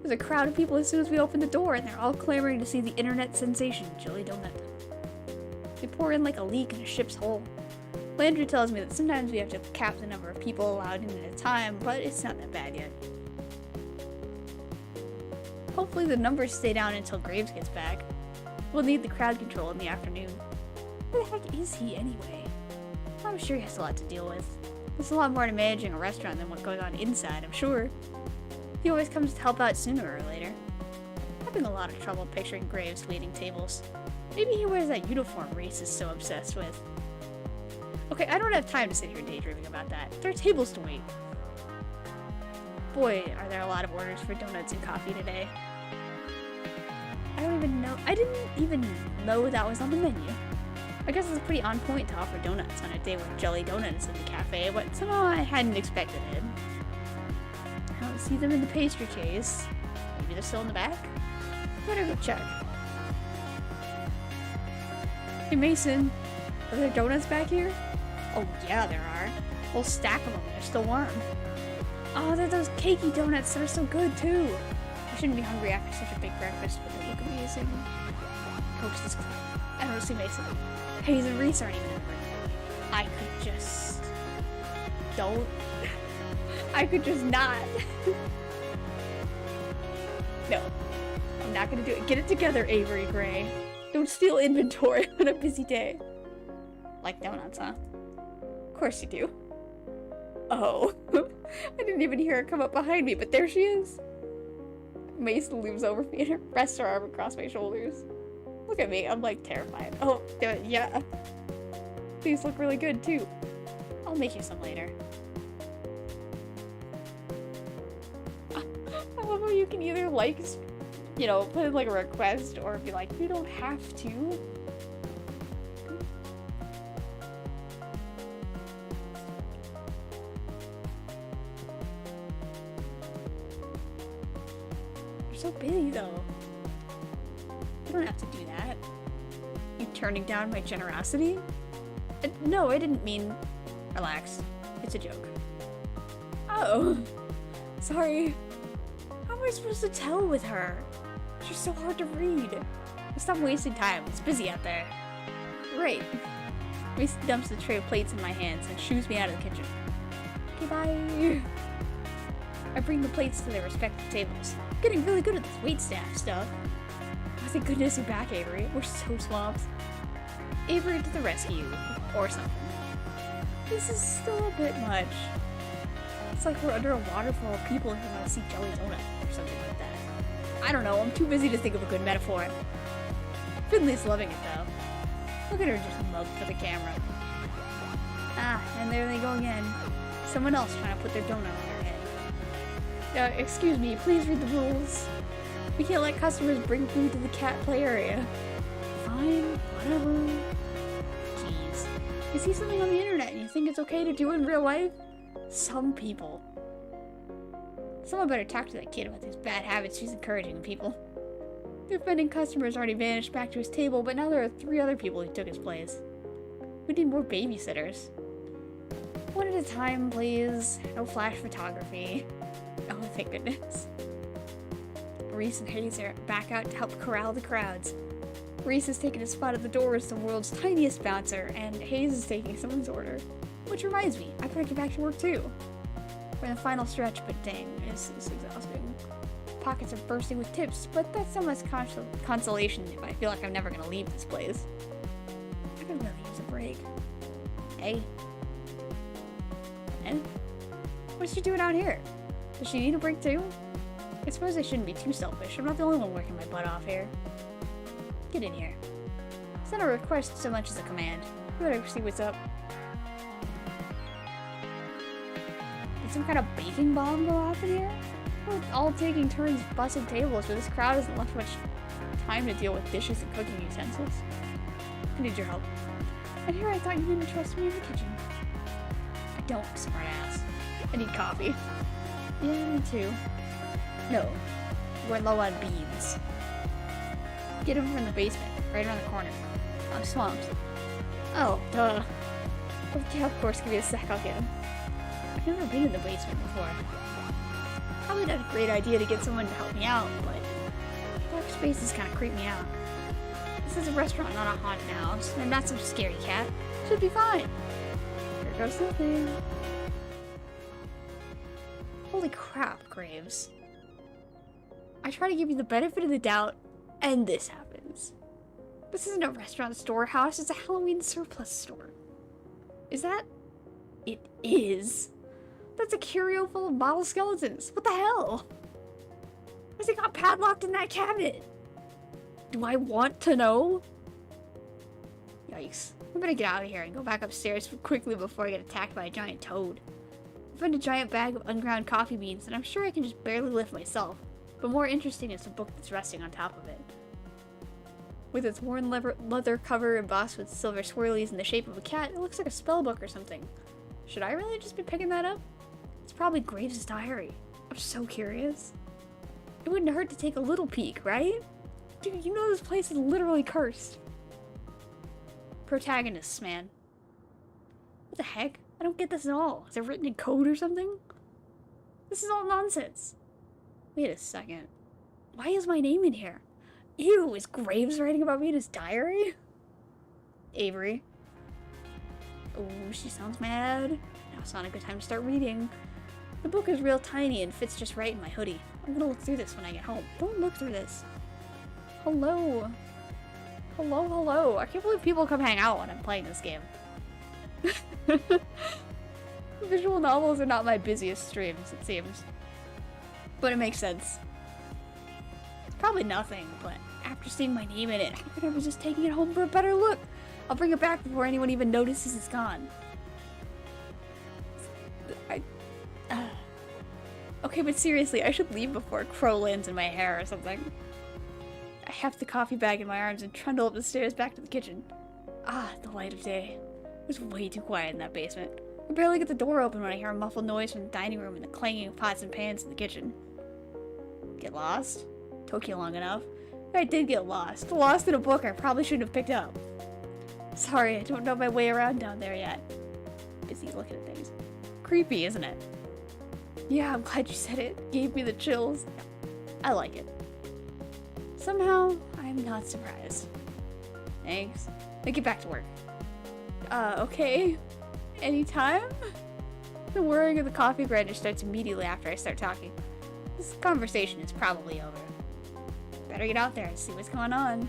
There's a crowd of people as soon as we open the door, and they're all clamoring to see the internet sensation, Jelly Donut. They pour in like a leak in a ship's hull. Landry tells me that sometimes we have to cap the number of people allowed in at a time, but it's not that bad yet. Hopefully the numbers stay down until Graves gets back. We'll need the crowd control in the afternoon. Where the heck is he anyway? I'm sure he has a lot to deal with. There's a lot more to managing a restaurant than what's going on inside, I'm sure. He always comes to help out sooner or later. I'm having a lot of trouble picturing Graves waiting tables. Maybe he wears that uniform Reese is so obsessed with. Okay, I don't have time to sit here daydreaming about that. There are tables to wait. Boy, are there a lot of orders for donuts and coffee today. I didn't even know that was on the menu. I guess it's pretty on point to offer donuts on a day with Jelly Donuts in the cafe, but somehow I hadn't expected it. I don't see them in the pastry case. Maybe they're still in the back? Better go check. Hey Mason, are there donuts back here? Oh yeah, there are. A whole stack of them, they're still warm. Oh, they're those cakey donuts that are so good too. I shouldn't be hungry after such a big breakfast, but they look amazing. Coach this club. I don't see Mason. Hayes and Reese aren't even hungry. I could just... Don't... I could just not. No. I'm not gonna do it. Get it together, Avery Gray. Don't steal inventory on a busy day. Like donuts, huh? Of course you do. Oh. I didn't even hear her come up behind me, but there she is. Mason looms over me and her rests her arm across my shoulders. Look at me, I'm like terrified. Oh, yeah. These look really good too. I'll make you some later. I love how you can either like, you know, put in like a request or be like, you don't have to. You're so busy though. You don't have to do that. You turning down my generosity? No, I didn't mean... Relax. It's a joke. Oh. Sorry. How am I supposed to tell with her? She's so hard to read. Stop wasting time. It's busy out there. Right. Mason dumps the tray of plates in my hands and shoos me out of the kitchen. Okay, bye. I bring the plates to their respective tables. I'm getting really good at this waitstaff stuff. Oh, thank goodness you're back, Avery. We're so swamped. Avery to the rescue, or something. This is still a bit much. It's like we're under a waterfall of people who want to see Jelly Donut, or something like that. I don't know, I'm too busy to think of a good metaphor. Finley's loving it, though. Look at her just mug for the camera. Ah, and there they go again. Someone else trying to put their donut on their head. Excuse me, please read the rules. We can't let customers bring food to the cat play area. Fine, whatever. Jeez. You see something on the internet and you think it's okay to do it in real life? Some people. Someone better talk to that kid about these bad habits she's encouraging in people. The offending customer's already vanished back to his table, but now there are 3 other people who took his place. We need more babysitters. One at a time, please. No flash photography. Oh, thank goodness. Reese and Hayes are back out to help corral the crowds. Reese is taking a spot at the door as the world's tiniest bouncer, and Hayes is taking someone's order. Which reminds me, I better get back to work too. We're in the final stretch, but dang, this is exhausting. Pockets are bursting with tips, but that's so much consolation if I feel like I'm never gonna leave this place. I could really use a break. Hey. Eh? What's she doing out here? Does she need a break too? I suppose I shouldn't be too selfish. I'm not the only one working my butt off here. Get in here. It's not a request so much as a command. You better see what's up. Did some kind of baking bomb go off in here? We're all taking turns bussing tables, but this crowd hasn't left much time to deal with dishes and cooking utensils. I need your help. And here I thought you didn't trust me in the kitchen. I don't, smartass. I need coffee. Yeah, me too. No, we're low on beans. Get them from the basement, right around the corner. I'm swamped. Oh, duh. Okay, of course, give me a sec, I'll get them. I've never been in the basement before. Probably not a great idea to get someone to help me out, but dark spaces kind of creep me out. This is a restaurant, not a haunted house. I'm not some scary cat. Should be fine. Here goes nothing. Holy crap, Graves. I try to give you the benefit of the doubt, and this happens. This isn't a restaurant storehouse, it's a Halloween surplus store. Is that? It is. That's a curio full of model skeletons. What the hell? Why's it got padlocked in that cabinet? Do I want to know? Yikes. I better get out of here and go back upstairs quickly before I get attacked by a giant toad. I found a giant bag of unground coffee beans that I'm sure I can just barely lift myself. But more interesting is the book that's resting on top of it. With its worn leather cover embossed with silver swirlies in the shape of a cat, it looks like a spell book or something. Should I really just be picking that up? It's probably Graves' diary. I'm so curious. It wouldn't hurt to take a little peek, right? Dude, you know this place is literally cursed. Protagonists, man. What the heck? I don't get this at all. Is it written in code or something? This is all nonsense. Wait a second. Why is my name in here? Ew, is Graves writing about me in his diary? Avery. Oh, she sounds mad. Now it's not a good time to start reading. The book is real tiny and fits just right in my hoodie. I'm gonna look through this when I get home. Don't look through this. Hello. Hello, hello. I can't believe people come hang out when I'm playing this game. Visual novels are not my busiest streams, it seems. But it makes sense. It's probably nothing, but after seeing my name in it, I think I was just taking it home for a better look. I'll bring it back before anyone even notices it's gone. Okay, but seriously, I should leave before a crow lands in my hair or something. I heft the coffee bag in my arms and trundle up the stairs back to the kitchen. Ah, the light of day. It was way too quiet in that basement. I barely get the door open when I hear a muffled noise from the dining room and the clanging of pots and pans in the kitchen. Get lost? Took you long enough. I did get lost. Lost in a book I probably shouldn't have picked up. Sorry, I don't know my way around down there yet. Busy looking at things. Creepy, isn't it? Yeah, I'm glad you said it. Gave me the chills. I like it. Somehow, I'm not surprised. Thanks. Now get back to work. Okay. Anytime? The whirring of the coffee grinder starts immediately after I start talking. This conversation is probably over. Better get out there and see what's going on.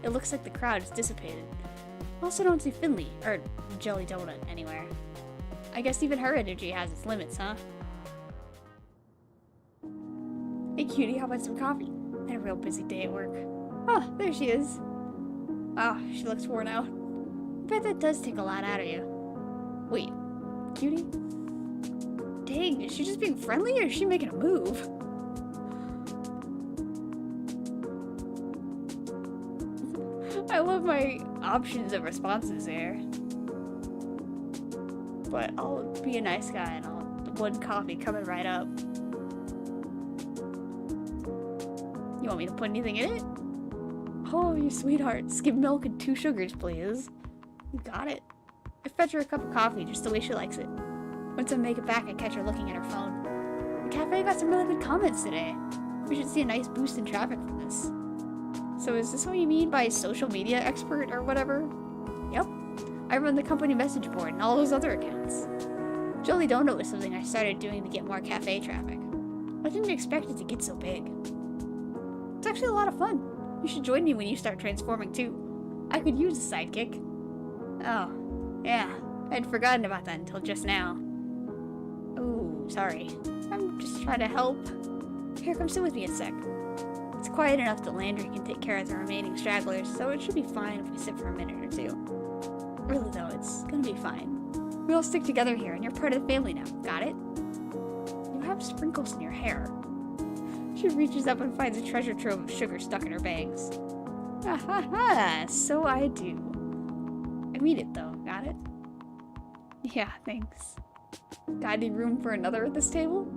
It looks like the crowd is dissipated. I also don't see Finley, or Jelly Donut, anywhere. I guess even her energy has its limits, huh? Hey cutie, how about some coffee? I had a real busy day at work. Oh, there she is. Oh, she looks worn out. I bet that does take a lot out of you. Wait, cutie? Dang, is she just being friendly or is she making a move? I love my options of responses there. But I'll be a nice guy and I'll one coffee coming right up. You want me to put anything in it? Oh, you sweetheart. Skim milk and 2 sugars, please. You got it. I fetch her a cup of coffee just the way she likes it. Once I make it back, I catch her looking at her phone. The cafe got some really good comments today. We should see a nice boost in traffic from this. So is this what you mean by social media expert or whatever? Yep. I run the company message board and all those other accounts. Jelly Donut was something I started doing to get more cafe traffic. I didn't expect it to get so big. It's actually a lot of fun. You should join me when you start transforming too. I could use a sidekick. Oh, yeah. I'd forgotten about that until just now. Oh, sorry. I'm just trying to help. Here, come sit with me a sec. It's quiet enough that Landry can take care of the remaining stragglers, so it should be fine if we sit for a minute or two. Really though, it's gonna be fine. We all stick together here, and you're part of the family now. Got it? You have sprinkles in your hair. She reaches up and finds a treasure trove of sugar stuck in her bangs. Ha ha ha! So I do. I mean it though. Got it? Yeah, thanks. Got any room for another at this table?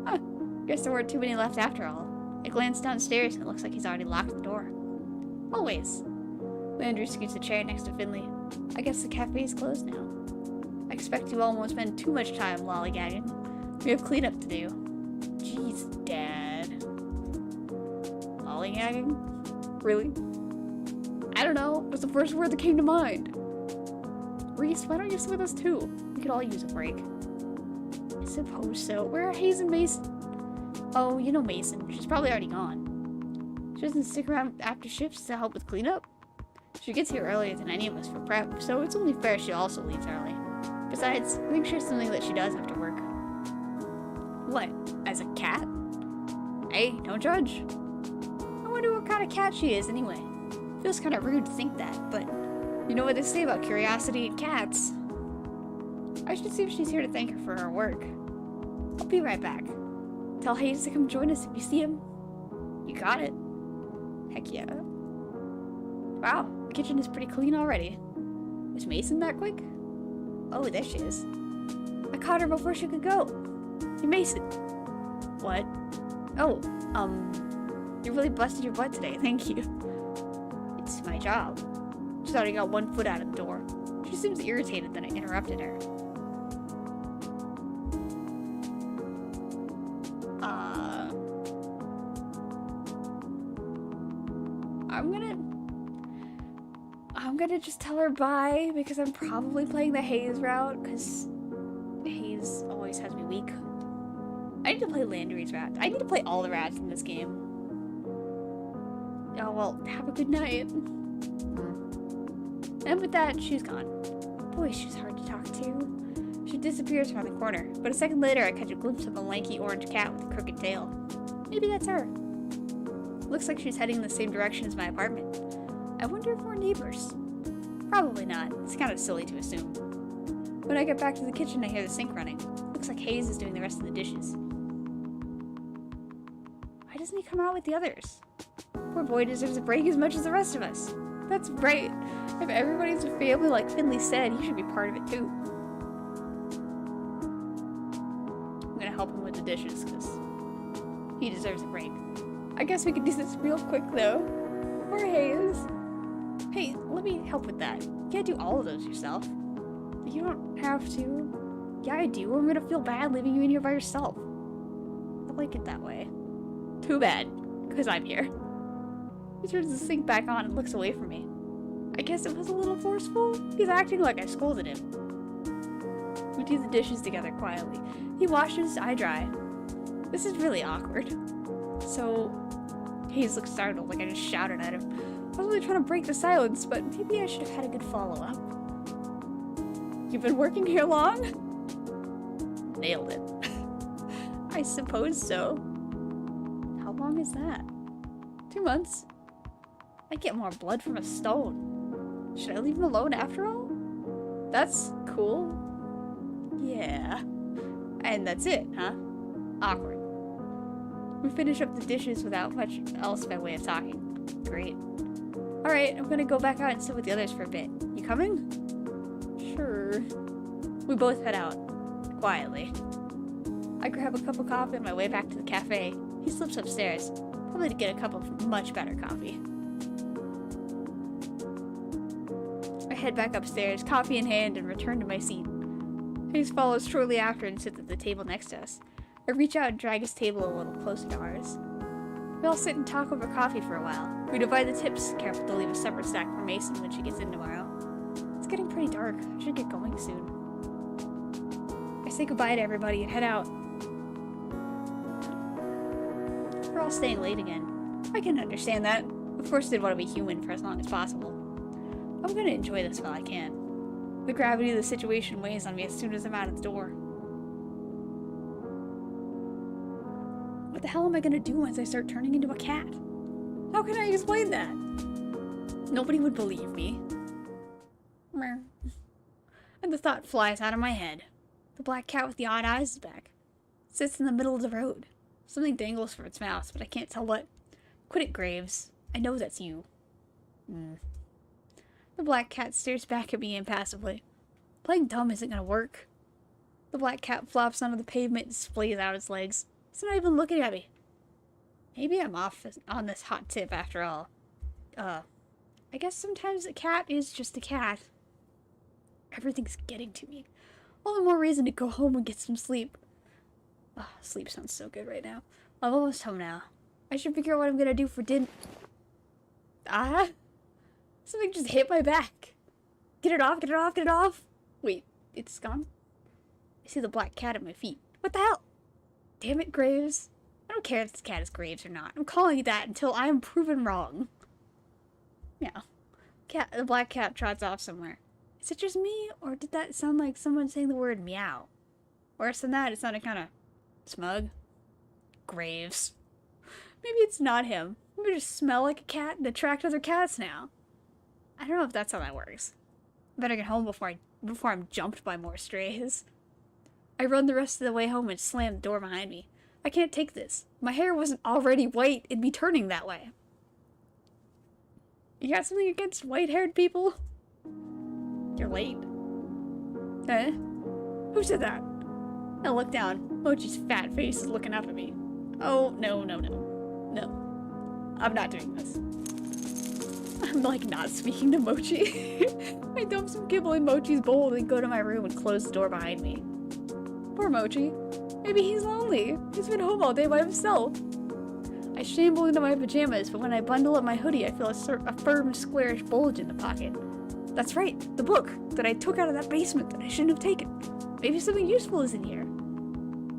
Huh. Guess there weren't too many left after all. I glanced downstairs and it looks like he's already locked the door. Always. Landry scoots a chair next to Finley. I guess the cafe's closed now. I expect you all won't spend too much time lollygagging. We have cleanup to do. Jeez, Dad. Lollygagging? Really? I don't know. It was the first word that came to mind. Reese, why don't you sit with us too? We could all use a break. I suppose so. Where are Hayes and Mason? Oh, you know Mason. She's probably already gone. She doesn't stick around after shifts to help with cleanup. She gets here earlier than any of us for prep, so it's only fair she also leaves early. Besides, I think she's something that she does after work. What? As a cat? Hey, don't judge. I wonder what kind of cat she is anyway. Feels kind of rude to think that, but you know what they say about curiosity and cats. I should see if she's here to thank her for her work. I'll be right back. Tell Hayes to come join us if you see him. You got it. Heck yeah. Wow, the kitchen is pretty clean already. Is Mason that quick? Oh, there she is. I caught her before she could go. Hey, Mason. What? Oh, you really busted your butt today, thank you. It's my job. She's already got one foot out of the door. She seems irritated that I interrupted her. I'm gonna just tell her bye because I'm probably playing the Hayes route because Hayes always has me weak. I need to play Landry's route. I need to play all the routes in this game. Oh well, have a good night. And with that, she's gone. Boy, she's hard to talk to. She disappears around the corner, but a second later I catch a glimpse of a lanky orange cat with a crooked tail. Maybe that's her. Looks like she's heading in the same direction as my apartment. I wonder if we're neighbors. Probably not. It's kind of silly to assume. When I get back to the kitchen, I hear the sink running. Looks like Hayes is doing the rest of the dishes. Why doesn't he come out with the others? Poor boy deserves a break as much as the rest of us. That's right. If everybody's a family like Finley said, he should be part of it too. I'm gonna help him with the dishes because he deserves a break. I guess we could do this real quick though. Poor Hayes. Hey, let me help with that. You can't do all of those yourself. You don't have to. Yeah, I do. I'm gonna feel bad leaving you in here by yourself. I like it that way. Too bad, because I'm here. He turns the sink back on and looks away from me. I guess it was a little forceful. He's acting like I scolded him. do the dishes together quietly. He washes, I dry. This is really awkward. So, Hayes looks startled, like I just shouted at him. I was really trying to break the silence, but maybe I should have had a good follow-up. You've been working here long? Nailed it. I suppose so. How long is that? 2 months. I get more blood from a stone. Should I leave him alone after all? That's cool. Yeah. And that's it, huh? Awkward. We finish up the dishes without much else by way of talking. Great. Alright, I'm gonna go back out and sit with the others for a bit. You coming? Sure. We both head out. Quietly. I grab a cup of coffee on my way back to the cafe. He slips upstairs, probably to get a cup of much better coffee. I head back upstairs, coffee in hand, and return to my seat. Hayes follows shortly after and sits at the table next to us. I reach out and drag his table a little closer to ours. We all sit and talk over coffee for a while. We divide the tips, careful to leave a separate stack for Mason when she gets in tomorrow. It's getting pretty dark. I should get going soon. I say goodbye to everybody and head out. We're all staying late again. I can understand that. Of course they'd want to be human for as long as possible. I'm gonna enjoy this while I can. The gravity of the situation weighs on me as soon as I'm out of the door. What the hell am I gonna do once I start turning into a cat? How can I explain that? Nobody would believe me. And the thought flies out of my head. The black cat with the odd eyes is back. It sits in the middle of the road. Something dangles from its mouth, but I can't tell what. Quit it, Graves. I know that's you. The black cat stares back at me impassively. Playing dumb isn't gonna work. The black cat flops onto the pavement and splays out its legs. It's not even looking at me. Maybe I'm off on this hot tip after all. I guess sometimes a cat is just a cat. Everything's getting to me. All the more reason to go home and get some sleep. Sleep sounds so good right now. I'm almost home now. I should figure out what I'm gonna do for dinner. Something just hit my back. Get it off, get it off, get it off. Wait, it's gone? I see the black cat at my feet. What the hell? Damn it, Graves. I don't care if this cat is Graves or not. I'm calling it that until I am proven wrong. Yeah. The black cat trots off somewhere. Is it just me, or did that sound like someone saying the word meow? Worse than that, it sounded kind of smug. Graves. Maybe it's not him. Maybe I just smell like a cat and attract other cats now. I don't know if that's how that works. Better get home before I'm jumped by more strays. I run the rest of the way home and slam the door behind me. I can't take this. My hair wasn't already white, it'd be turning that way. You got something against white-haired people? You're late. Eh? Who said that? I look down. Mochi's fat face is looking up at me. Oh, no. I'm not doing this. I'm like not speaking to Mochi. I dump some kibble in Mochi's bowl and go to my room and close the door behind me. Poor Mochi. Maybe he's lonely. He's been home all day by himself. I shamble into my pajamas, but when I bundle up my hoodie, I feel a firm, squarish bulge in the pocket. That's right, the book that I took out of that basement that I shouldn't have taken. Maybe something useful is in here.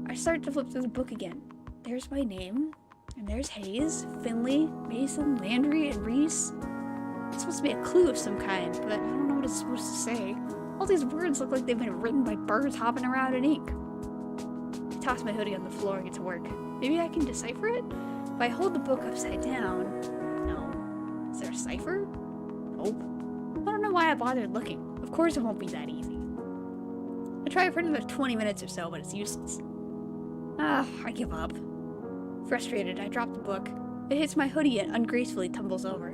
I start to flip through the book again. There's my name, and there's Hayes, Finley, Mason, Landry, and Reese. It's supposed to be a clue of some kind, but I don't know what it's supposed to say. All these words look like they've been written by birds hopping around in ink. I toss my hoodie on the floor and get to work. Maybe I can decipher it? If I hold the book upside down... No. Is there a cipher? Nope. I don't know why I bothered looking. Of course it won't be that easy. I try for another 20 minutes or so, but it's useless. I give up. Frustrated, I drop the book. It hits my hoodie and ungracefully tumbles over.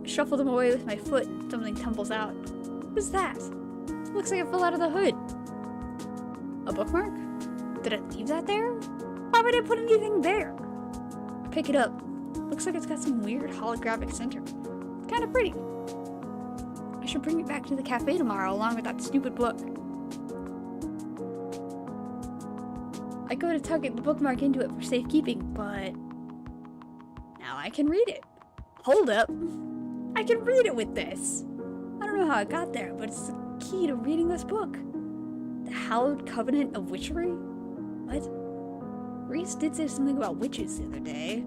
I shuffle them away with my foot and something tumbles out. What is that? It looks like it fell out of the hood. A bookmark? Did I leave that there? Why would I put anything there? I pick it up. Looks like it's got some weird holographic center. It's kind of pretty. I should bring it back to the cafe tomorrow along with that stupid book. I go to tuck the bookmark into it for safekeeping, but now I can read it. Hold up. I can read it with this. I don't know how I got there, but it's the key to reading this book. The Hallowed Covenant of Witchery? What? Reese did say something about witches the other day.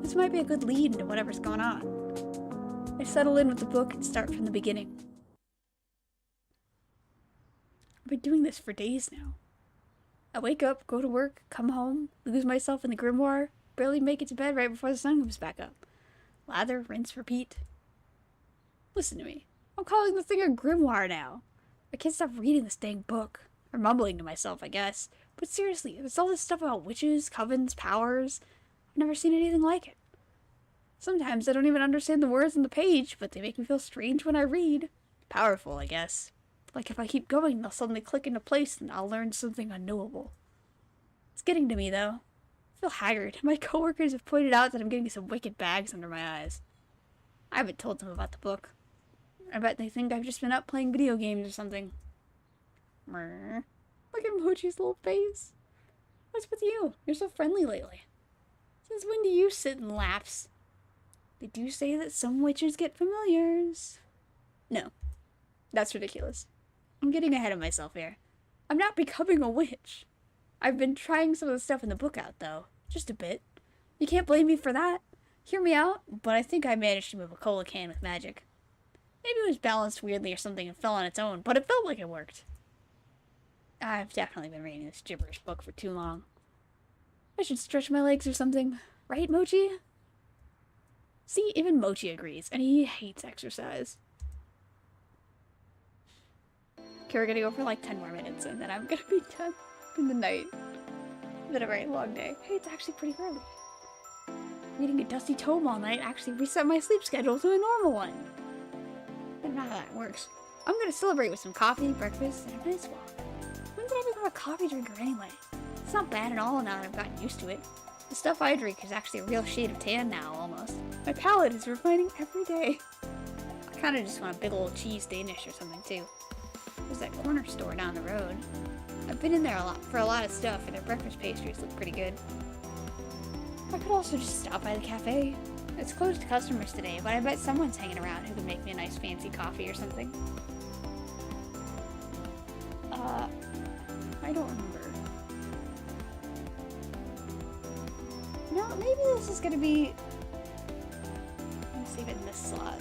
This might be a good lead into whatever's going on. I settle in with the book and start from the beginning. I've been doing this for days now. I wake up, go to work, come home, lose myself in the grimoire, barely make it to bed right before the sun comes back up. Lather, rinse, repeat. Listen to me. I'm calling this thing a grimoire now. I can't stop reading this dang book. Or mumbling to myself, I guess. But seriously, there's all this stuff about witches, covens, powers. I've never seen anything like it. Sometimes I don't even understand the words on the page, but they make me feel strange when I read. Powerful, I guess. Like if I keep going, they'll suddenly click into place and I'll learn something unknowable. It's getting to me, though. I feel haggard. My coworkers have pointed out that I'm getting some wicked bags under my eyes. I haven't told them about the book. I bet they think I've just been up playing video games or something. Look at Mochi's little face. What's with you? You're so friendly lately. Since when do you sit in laps? They do say that some witches get familiars. No. That's ridiculous. I'm getting ahead of myself here. I'm not becoming a witch. I've been trying some of the stuff in the book out, though. Just a bit. You can't blame me for that. Hear me out, but I think I managed to move a cola can with magic. Maybe it was balanced weirdly or something and fell on its own, but it felt like it worked. I've definitely been reading this gibberish book for too long. I should stretch my legs or something. Right, Mochi? See, even Mochi agrees, and he hates exercise. Okay, we're gonna go for like 10 more minutes, and then I'm gonna be done in the night. It's been a very long day. Hey, it's actually pretty early. Reading a dusty tome all night actually reset my sleep schedule to a normal one. I don't know how that works. I'm gonna celebrate with some coffee, breakfast, and a nice walk. When did I become a coffee drinker anyway? It's not bad at all now that I've gotten used to it. The stuff I drink is actually a real shade of tan now, almost. My palate is refining every day. I kinda just want a big old cheese Danish or something too. There's that corner store down the road. I've been in there for a lot of stuff, and their breakfast pastries look pretty good. I could also just stop by the cafe. It's closed to customers today, but I bet someone's hanging around who could make me a nice fancy coffee or something. I don't remember. No, maybe this is gonna be... Let me save it in this slot.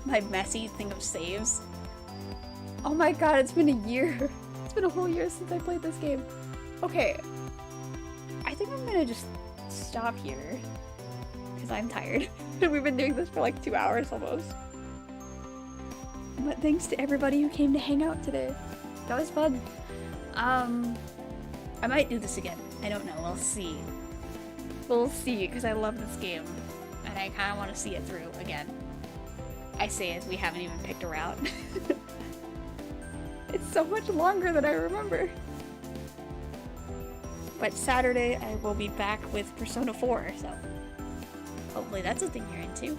My messy thing of saves. Oh my god, it's been a year. It's been a whole year since I played this game. Okay. I think I'm gonna just stop here. Because I'm tired. We've been doing this for like 2 hours almost. But thanks to everybody who came to hang out today. That was fun. I might do this again. I don't know. We'll see. We'll see, because I love this game. And I kind of want to see it through again. I say as we haven't even picked a route. It's so much longer than I remember. But Saturday I will be back with Persona 4, so hopefully that's a thing you're into.